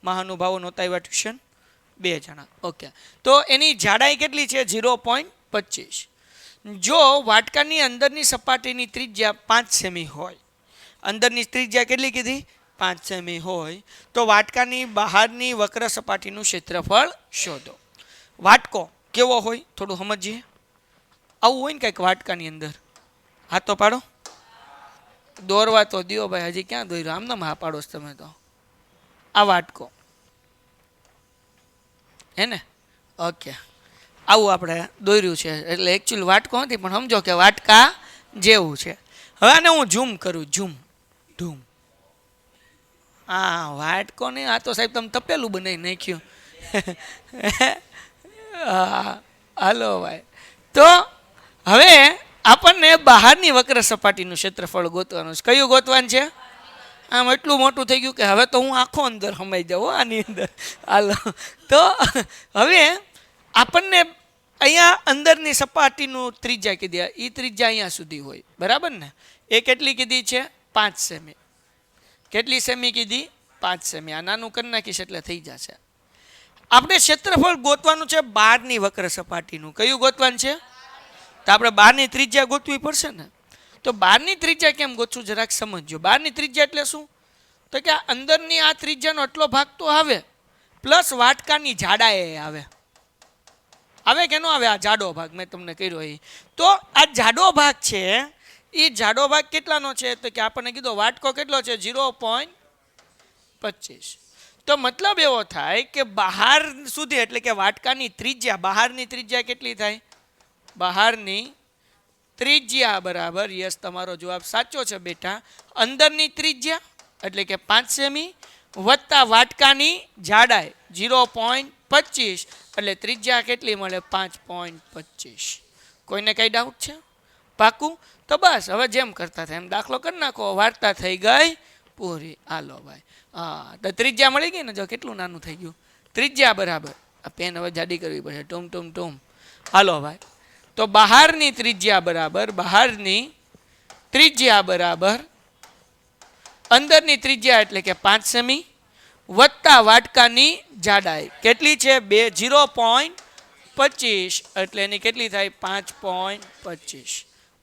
મહાનુભાવો નહોતા આવ્યા ટ્યુશન? 2 જણા. ઓકે, તો એની જાડાઈ કેટલી છે? 0.25. જો વાટકાની અંદરની સપાટીની ત્રિજ્યા 5 સેમી હોય, અંદરની ત્રિજ્યા કેટલી કીધી? 5 સેમી હોય, તો વાટકાની બહારની વક્ર સપાટીનું ક્ષેત્રફળ શોધો. વાટકો કેવો હોય થોડું સમજીએ. આવું હોય ને કંઈક વાટકાની અંદર. હાથ તો પાડો, દોરવા તો દો ભાઈ. હજી ક્યાં દોર્યો? આમ ના હા પાડો તમે તો. આ વાટકો હે ને? ઓકે, આવું આપણે દોર્યું છે. એટલે એકચ્યુઅલી વાટકો નથી, પણ સમજો કે વાટકા જેવું છે. હવે આને હું ઝૂમ કરું, ઝૂમ. હા વાટકો ને આ તો સાહેબ તમે તપેલું બનાવી નાખ્યું. હા, હાલો ભાઈ. તો હવે આપણને બહારની વક્ર સપાટીનું ક્ષેત્રફળ ગોતવાનું છે. કયું ગોતવાનું છે? આમ એટલું મોટું થઈ ગયું કે હવે તો હું આખો અંદર સમાઈ જાઉં આની અંદર. હાલો, તો હવે આપણને અહીંયા અંદરની સપાટીનું ત્રિજ્યા કીધી, એ ત્રિજ્યા અહીંયા સુધી હોય, બરાબર ને? એ કેટલી કીધી છે? 5 સેમી. કેટલી સેમી કીધી? 5 સેમી. આ નાનું કરી નાખીશ એટલે થઈ જશે. આપણે ક્ષેત્રફળ ગોતવાનું છે બહારની વક્ર સપાટીનું. કયું ગોતવાનું છે? તો આપણે બહારની ત્રિજ્યા ગોતવી પડશે ને. તો બહારની ત્રિજ્યા કેમ ગોતશું જરાક સમજજો. બહારની ત્રિજ્યા એટલે શું? તો કે આ અંદરની આ ત્રિજ્યાનો એટલો ભાગ તો આવે, પ્લસ વાટકાની જાડાએ આવે. આવે કે ન આવે? આ જાડો ભાગ મેં તમને કર્યો એ. તો આ જાડો ભાગ છે, એ જાડો ભાગ કેટલાનો છે? તો કે આપણને કીધો વાટકો કેટલો છે? 0.25. તો મતલબ એવો થાય કે બહાર સુધી એટલે કે વાટકાની ત્રિજ્યા, બહારની ત્રિજ્યા કેટલી થાય? બહારની ત્રિજ્યા બરાબર, યસ તમારો જવાબ સાચો છે બેટા, અંદરની ત્રિજ્યા એટલે કે 5 સેમી વત્તા વાટકાની જાડાઈ 0.25 એટલે ત્રિજ્યા કેટલી મળે? 5.25. કોઈને કઈ ડાઉટ છે? પાકું? તો બસ હવે જેમ કરતા થાય એમ દાખલો કરી નાખો. વાર્તા થઈ ગઈ પૂરી. હાલો ભાઈ. હા, તો ત્રિજ્યા મળી ગઈ ને? જો કેટલું નાનું થઈ ગયું. ત્રિજ્યા બરાબર, આ પેન હવે જાડી કરવી પડશે. ટૂમ ટૂમ ટૂમ. હાલો ભાઈ. તો બહારની ત્રિજ્યા બરાબર, બહારની ત્રિજ્યા બરાબર અંદરની ત્રિજ્યા એટલે કે 5 સેમી વત્તા વાટકાની જાડાઈ કેટલી છે? 0.25 એટલે એની કેટલી થાય? 5.25.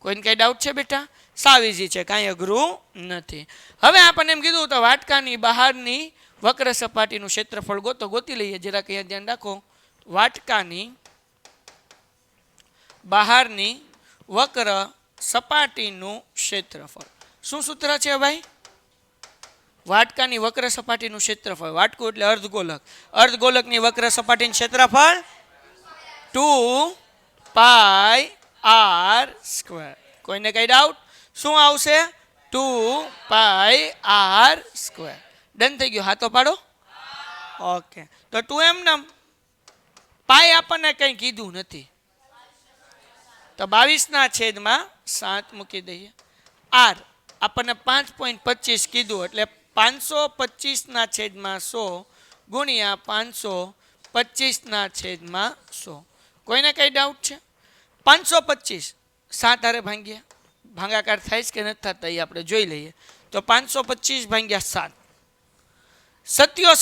કોઈને કઈ ડાઉટ છે બેટા? સાવ ઇઝી છે, કાંઈ અઘરું નથી. હવે આપણને એમ કીધું તો વાટકાની બહારની વક્ર સપાટીનું ક્ષેત્રફળ ગોતી લઈએ. જરાક અહીંયા ધ્યાન રાખો. વાટકાની બહારની વક્ર સપાટીનું ક્ષેત્રફળ. શું સૂત્ર છે ભાઈ? વાટકાની વક્ર સપાટીનું ક્ષેત્રફળ. વાટકું એટલે અર્ધગોલક. અર્ધગોલકની વક્ર સપાટીનું ક્ષેત્રફળ 2πr². કોઈને કઈ ડાઉટ? શું આવશે? 2πr². ડન થઈ ગયું? હાથો પાડો. ઓકે, તો 2 એમ નામ પાઈ આપણને કંઈ કીધું નથી, તો 22/7 મૂકી દઈએ. આર આપણને 5.25 કીધું એટલે 525/100 ગુણ્યા 525/100. કોઈને કઈ ડાઉટ છે? 525 7 હારે ભાંગ્યા, ભાગાકાર થાય છે કે નથી થતા એ આપણે જોઈ લઈએ. તો 525/7, સત્યો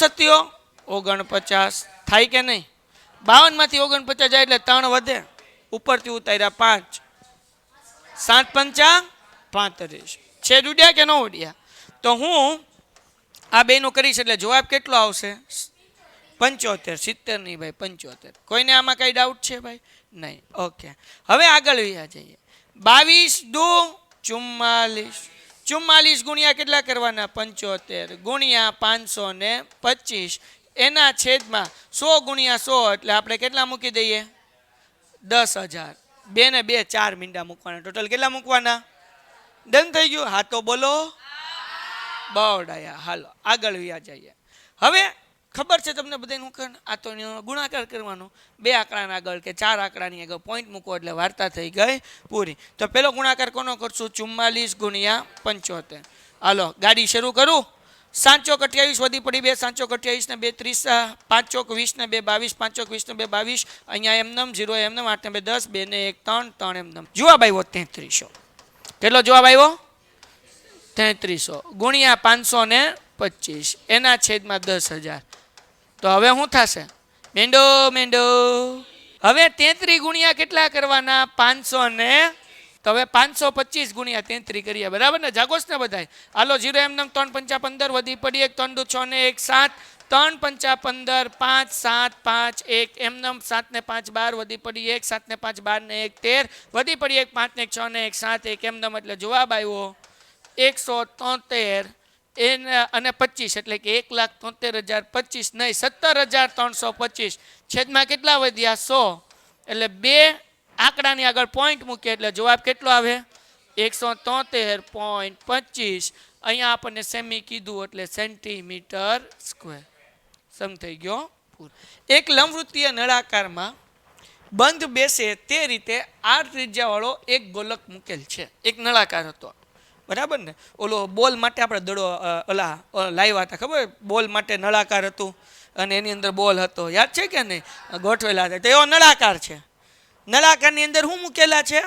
49 થાય કે નહીં? 52માંથી 49 જાય એટલે 3 વધે, ઉપરથી ઉતાર્યા 5, 7 પંચા 35. છેદ ઉડ્યા કે ન ઉડ્યા? તો હું આ બેનું કરીશ એટલે જવાબ કેટલો આવશે? 75. 70 નહીં ભાઈ, 75. કોઈને આમાં કઈ ડાઉટ છે ભાઈ? નહીં. ઓકે, હવે આગળ વ્યા જઈએ. 22 દુ 44. 44 ગુણ્યા કેટલા કરવાના? 75 ગુણ્યા 525 એના છેદમાં 100 ગુણ્યા 100 એટલે આપણે કેટલા મૂકી દઈએ? 10,000. 2 ને 2 4 મીંડા મૂકવાના. ટોટલ કેટલા મૂકવાના? ડન થઈ ગયું? હા તો બોલો. બવડાયા. હાલો આગળ વ્યા જઈએ. હવે ખબર છે તમને બધાનું? આ તો ગુણાકાર કરવાનો. 2 આંકડાના આગળ કે 4 આંકડાની આગળ પોઈન્ટ મૂકો એટલે વાર્તા થઈ ગઈ પૂરી. તો પેલો ગુણાકાર કોનો કરશું? 44 ગુણ્યા 75. હાલો ગાડી શરૂ કરું. 7 ચોક 28 વધી પડી 2, 7 ચોક 28 ને 2 30, 5 ચોક 20 ને 2 22, 5 ચોક 20 ને 2 22. અહીંયા એમનમ 0 એમનમ 8 ને 2 10, 2 ને 1 3, 3 એમનમ. જવાબ આવ્યો 3300. કેટલો જવાબ આવ્યો? 3300 ગુણ્યા 525 એના છેદમાં 10,000. તો હવે શું થશે? મેંડો. હવે 33 ગુણ્યા કેટલા કરવાના? 500 ને, તો હવે 525 ગુણ્યા 33 કરીએ. બરાબર ને? જાગોશ ને બધાય? હાલો 0 એમનમ 3 પંચા 15 વધી પડી 1 3 2 6 ને 1 7, 3 પંચા 15, 5 7 5 1 એમનમ, 7 ને 5 12 વધી પડી 1, 7 ને 5 12 ને 1 13 વધી પડી 1, 5 ને 6 ને 1 7 1 એમનમ. એટલે જવાબ આવ્યો 173 અને 25 એટલે કે 1,73,025 નહીં 17,325. છેદમાં કેટલા વધ્યા? 100. એટલે 2 આંકડાની આગળ પોઈન્ટ મૂકીએ એટલે જવાબ કેટલો આવે? 173.25 અહીંયા આપણને સેમી કીધું એટલે સેન્ટીમીટર સ્ક્વેર. સમ થઈ ગયો પૂરો. એક લંબવૃત્તીય નળાકારમાં બંધ બેસે તે રીતે 8 ત્રિજ્યાવાળો એક ગોલક મૂકેલ છે. એક નળાકાર હતો, બરાબર ને? ઓલો બોલ માટે આપણે દડો લાવ્યા હતા, ખબર? બોલ માટે નળાકાર હતું અને એની અંદર બોલ હતો, યાદ છે કે નહીં? ગોઠવેલા હતા. તો એવો નળાકાર છે. નળાકારની અંદર શું મૂકેલા છે?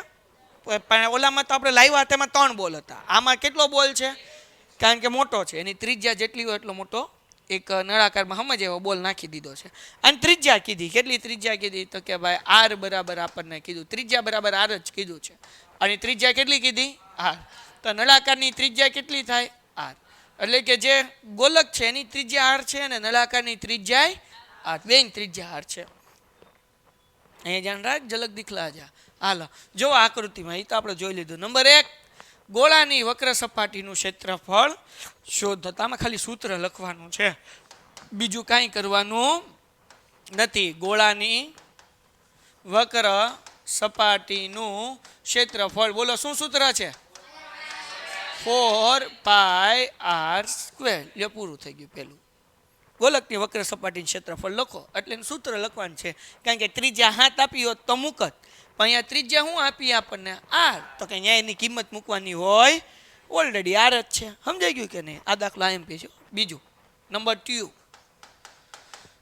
ઓલામાં તો આપણે લાવ્યા હતા એમાં 3 બોલ હતા. આમાં કેટલો બોલ છે? કારણ કે મોટો છે, એની ત્રિજ્યા જેટલી હોય એટલો મોટો એક નળાકારમાં સમજ એવો બોલ નાખી દીધો છે. અને ત્રિજ્યા કીધી. કેટલી ત્રિજ્યા કીધી? તો કે ભાઈ આર બરાબર આપણને કીધું, ત્રિજ્યા બરાબર આર જ કીધું છે. અને ત્રિજ્યા કેટલી કીધી? આર. તો નળાકારની ત્રિજ્યા કેટલી થાય? આર. એટલે કે જે ગોલક છે એની ત્રિજ્યા આર છે અને નળાકારની ત્રિજ્યા આર. બેની ત્રિજ્યા આર છે. અહીંયા ધ્યાન રાખ, ઝલક દિખલા જા. હાલો જો આકૃતિમાં, એ તો આપણે જોઈ લીધું. નંબર 1, ગોળાની વક્ર સપાટીનું ક્ષેત્રફળ શોધો. આમાં ખાલી સૂત્ર લખવાનું છે, બીજું કાંઈ કરવાનું નથી. ગોળાની વક્ર સપાટીનું ક્ષેત્રફળ, બોલો શું સૂત્ર છે? 4πr². લ્યો પૂરું થઈ ગયું પહેલું. ગોલકની વક્ર સપાટીનું ક્ષેત્રફળ લખો એટલે એનું સૂત્ર લખવાનું છે. કારણ કે ત્રિજ્યા 7 આપી હોત તો મૂકત, પણ અહીંયા ત્રિજ્યા શું આપી આપણને? આર. તો કે અહીંયા એની કિંમત મૂકવાની હોય, ઓલરેડી આર જ છે. સમજાઈ ગયું કે નહીં? આ દાખલા એમ છે. બીજું નંબર 2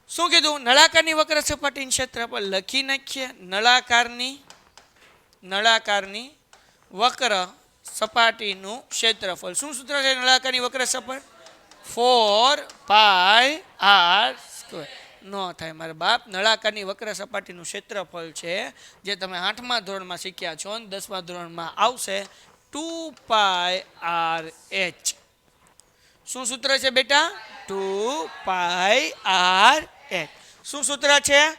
શું કીધું? નળાકારની વક્ર સપાટીનું ક્ષેત્રફળ લખી નાખીએ. નળાકારની વક્ર સપાટીનું ક્ષેત્રફળ શું સૂત્ર છે? નળાકારની વક્ર સપાટી 4πr². ન થાય મારા બાપ. નળાકારની વક્ર સપાટીનું ક્ષેત્રફળ છે જે તમે 8મા ધોરણમાં શીખ્યા છો અને 10મા ધોરણમાં આવશે 2πrh. શું સૂત્ર છે બેટા? 2πrh. શું સૂત્ર છે?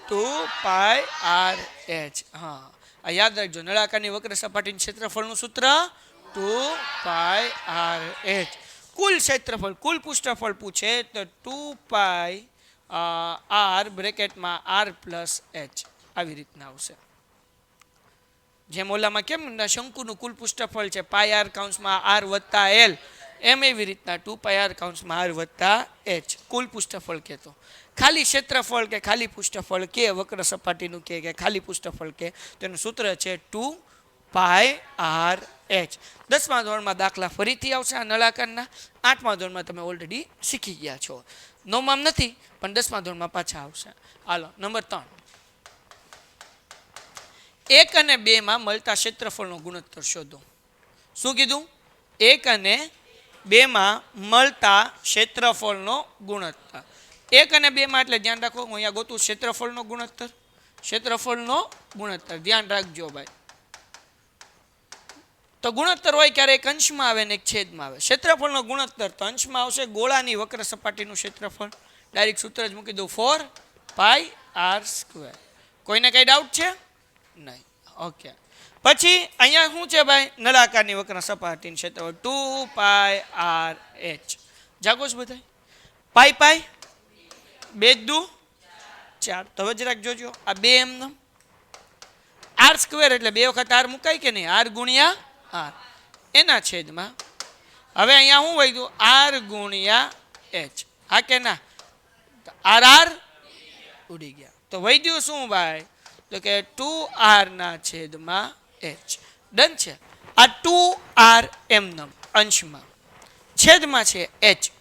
2πrh. હા, આ યાદ રાખજો. નળાકારની વક્ર સપાટીનું ક્ષેત્રફળનું સૂત્ર 2πrh. કુલ ક્ષેત્રફળ, કુલ પૃષ્ઠફળ પૂછે તો 2πr બ્રેકેટમાં r પ્લસ h આવી રીતના આવશે. જેમ ઓલામાં કેમ શંકુનું કુલ પૃષ્ઠફળ છે πr કૌંસમાં r વત્તા l, એમ એવી રીતના 2πr કૌંસમાં r વત્તા h કુલ પૃષ્ઠફળ કહેતો. ખાલી ક્ષેત્રફળ કે ખાલી પૃષ્ઠફળ કે વક્ર સપાટીનું કે ખાલી પૃષ્ઠફળ કે તેનું સૂત્ર છે 2πrh. 10મા ધોરણમાં દાખલા ફરીથી આવશે આ નળાકારના. 8મા ધોરણમાં તમે ઓલરેડી શીખી ગયા છો. 9માં નથી પણ 10મા ધોરણમાં પાછા આવશે. હાલો નંબર 3, 1 અને 2માં મળતા ક્ષેત્રફળનો ગુણોત્તર શોધો. શું કીધું? 1 અને 2માં મળતા ક્ષેત્રફળનો ગુણોત્તર. 1 અને 2માં એટલે ધ્યાન રાખો, હું અહીંયા ગોતું ક્ષેત્રફળનો ગુણોત્તર. ક્ષેત્રફળનો ગુણોત્તર ધ્યાન રાખજો ભાઈ. તો ગુણોત્તર હોય ક્યારે એક અંશમાં આવે ને એક છેદમાં આવે. ક્ષેત્રફળનો ગુણોત્તર તો અંશમાં આવશે. ગોળાની વક્ર સપાટીનું ક્ષેત્રફળ ડાયરેક્ટ સૂત્ર જ મૂકી દઉં 4πr². કોઈને કઈ ડાઉટ છે? નહીં. ઓકે. પછી અહીંયા શું છે ભાઈ? નળાકારની વક્ર સપાટીનું ક્ષેત્રફળ 2πrh. જાગો છો બધા? પાઈ પાઈ 2 દુ 4. તો હવે જરાક જોજો આ 2 એમનો r² એટલે 2 વખત r મુકાય કે નહીં? r ગુણ્યા r એના છેદમાં. હવે અહીંયા શું વધ્યું? r ગુણ્યા h. હા કે ના? r ઉડી ગયા. તો વધ્યું શું ભાઈ? તો કે 2r ના છેદમાં h. ડન છે. આ 2r એમનો અંશમાં, છેદમાં છે h.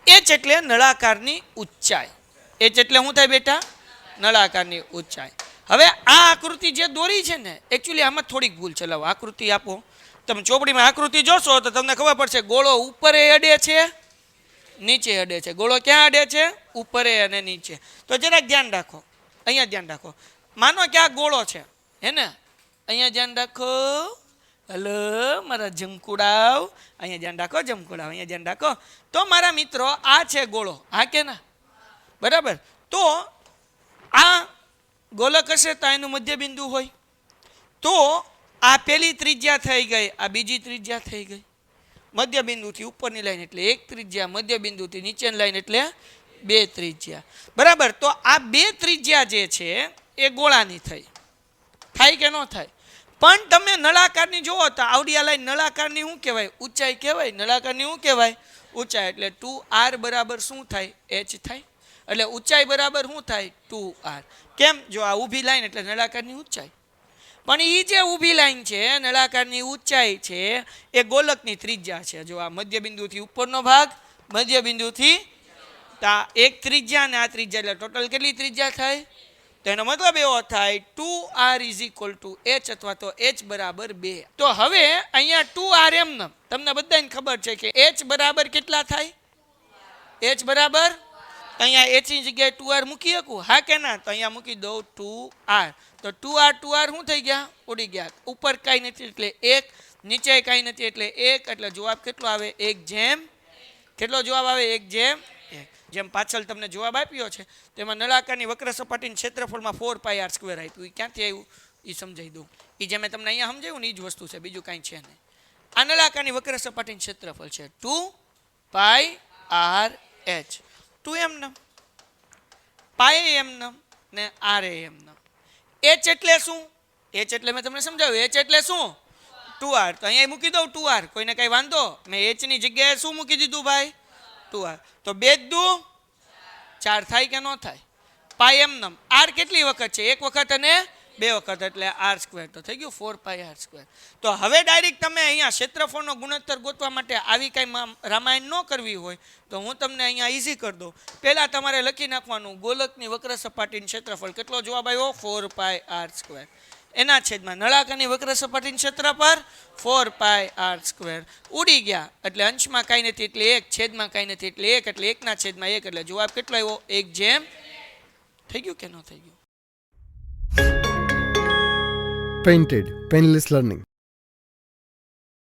h એટલે નળાકારની ઊંચાઈ. h એટલે શું થાય બેટા? નળાકારની ઊંચાઈ. હવે આ આકૃતિ જે દોરી છે ને, એકચ્યુઅલી આમાં થોડીક ભૂલ છે. લાવો આકૃતિ આપો. તમે ચોપડીમાં આકૃતિ જોશો તો તમને ખબર પડશે ગોળો ઉપરે અડે છે, નીચે અડે છે. ગોળો ક્યાં અડે છે? ઉપરે અને નીચે. તો જરાક ધ્યાન રાખો, અહીંયા ધ્યાન રાખો. માનો કે આ ગોળો છે, હે ને? અહીંયા ધ્યાન રાખો. હલો મારા જમકુડાવ, અહીંયા ધ્યાન રાખો. જમકુડાવ અહીંયા ધ્યાન રાખો. તો મારા મિત્રો આ છે ગોળો. હા કે ના? બરાબર. તો આ ગોલક હશે તો એનું મધ્યબિંદુ હોય. તો આ પહેલી ત્રિજ્યા થઈ ગઈ, આ બીજી ત્રિજ્યા થઈ ગઈ. મધ્યબિંદુથી ઉપરની લાઈન એટલે 1 ત્રિજ્યા, મધ્યબિંદુથી નીચેની લાઈન એટલે 2 ત્રિજ્યા. બરાબર. તો આ 2 ત્રિજ્યા જે છે એ ગોળાની થઈ. થાય કે ન થાય? પણ તમે નળાકારની જુઓ તો આવડી આ લાઈન નળાકારની શું કહેવાય? ઊંચાઈ કહેવાય. નળાકારની શું કહેવાય? ઊંચાઈ. એટલે 2r બરાબર શું થાય? h થાય. એટલે ઊંચાઈ બરાબર શું થાય? 2r. કેમ? જો આ ઊભી લાઈન એટલે નળાકારની ઊંચાઈ. પણ એ જે ઊભી લાઈન છે, નળાકારની ઊંચાઈ છે, એ ગોલકની ત્રિજ્યા છે. જો આ મધ્યબિંદુથી ઉપરનો ભાગ, મધ્યબિંદુથી એક ત્રિજ્યા અને આ ત્રિજ્યા, એટલે ટોટલ કેટલી ત્રિજ્યા થાય? તો એનો મતલબ એવો થાય 2r = h અથવા તો h બરાબર 2. તો હવે અહીંયા 2r એમ તમને બધાને ખબર છે કે h બરાબર કેટલા થાય? h બરાબર અહીંયા h ની જગ્યાએ 2r મૂકી શકું? હા કે ના? તો અહીંયા મૂકી દઉં 2r. તો 2r શું થઈ ગયા? ઉડી ગયા. ઉપર કાંઈ નથી એટલે 1, નીચે કાંઈ નથી એટલે 1, એટલે જવાબ કેટલો આવે? 1/. કેટલો જવાબ આવે? 1/1. જેમ પાછળ તમને જવાબ આપ્યો છે તેમાં નળાકારની વક્ર સપાટીના ક્ષેત્રફળમાં 4πr² આપ્યું. એ ક્યાંથી આવ્યું એ સમજાવી દઉં. એ જે મેં તમને અહીંયા સમજાવ્યું ને એ જ વસ્તુ છે, બીજું કાંઈ છે નહીં. આ નળાકારની વક્ર સપાટીનું ક્ષેત્રફળ છે 2πrh. 2 એમ, પાય એમ ને r એમ. h એટલે શું? h એટલે મેં તમને સમજાવ્યું. h એટલે શું? 2r. તો અહીંયા મૂકી દઉં 2r. કોઈને કઈ વાંધો? મેં h ની જગ્યાએ શું મૂકી દીધું ભાઈ? 2r. તો 2 દુ 4 થાય કે ન થાય? પાય એમ. r કેટલી વખત છે? એક વખત અને 2 વખત, એટલે r². તો થઈ ગયું 4πr². તો હવે ડાયરેક્ટ તમે અહીંયા ક્ષેત્રફળનો ગુણોત્તર ગોતવા માટે આવી કાંઈ રામાયણ ન કરવી હોય તો હું તમને અહીંયા ઈઝી કરી દઉં. પહેલાં તમારે લખી નાખવાનું ગોલકની વક્ર સપાટીનું ક્ષેત્રફળ. કેટલો જવાબ આવ્યો? 4πr². એના છેદમાં નળાકારની વક્ર સપાટીનું ક્ષેત્રફળ 4πr². ઉડી ગયા એટલે અંશમાં કાંઈ નથી એટલે 1, છેદમાં કાંઈ નથી એટલે 1, એટલે 1/1, એટલે જવાબ કેટલો આવ્યો? 1/. થઈ ગયું કે ન થઈ ગયું? Painted, Painless Learning.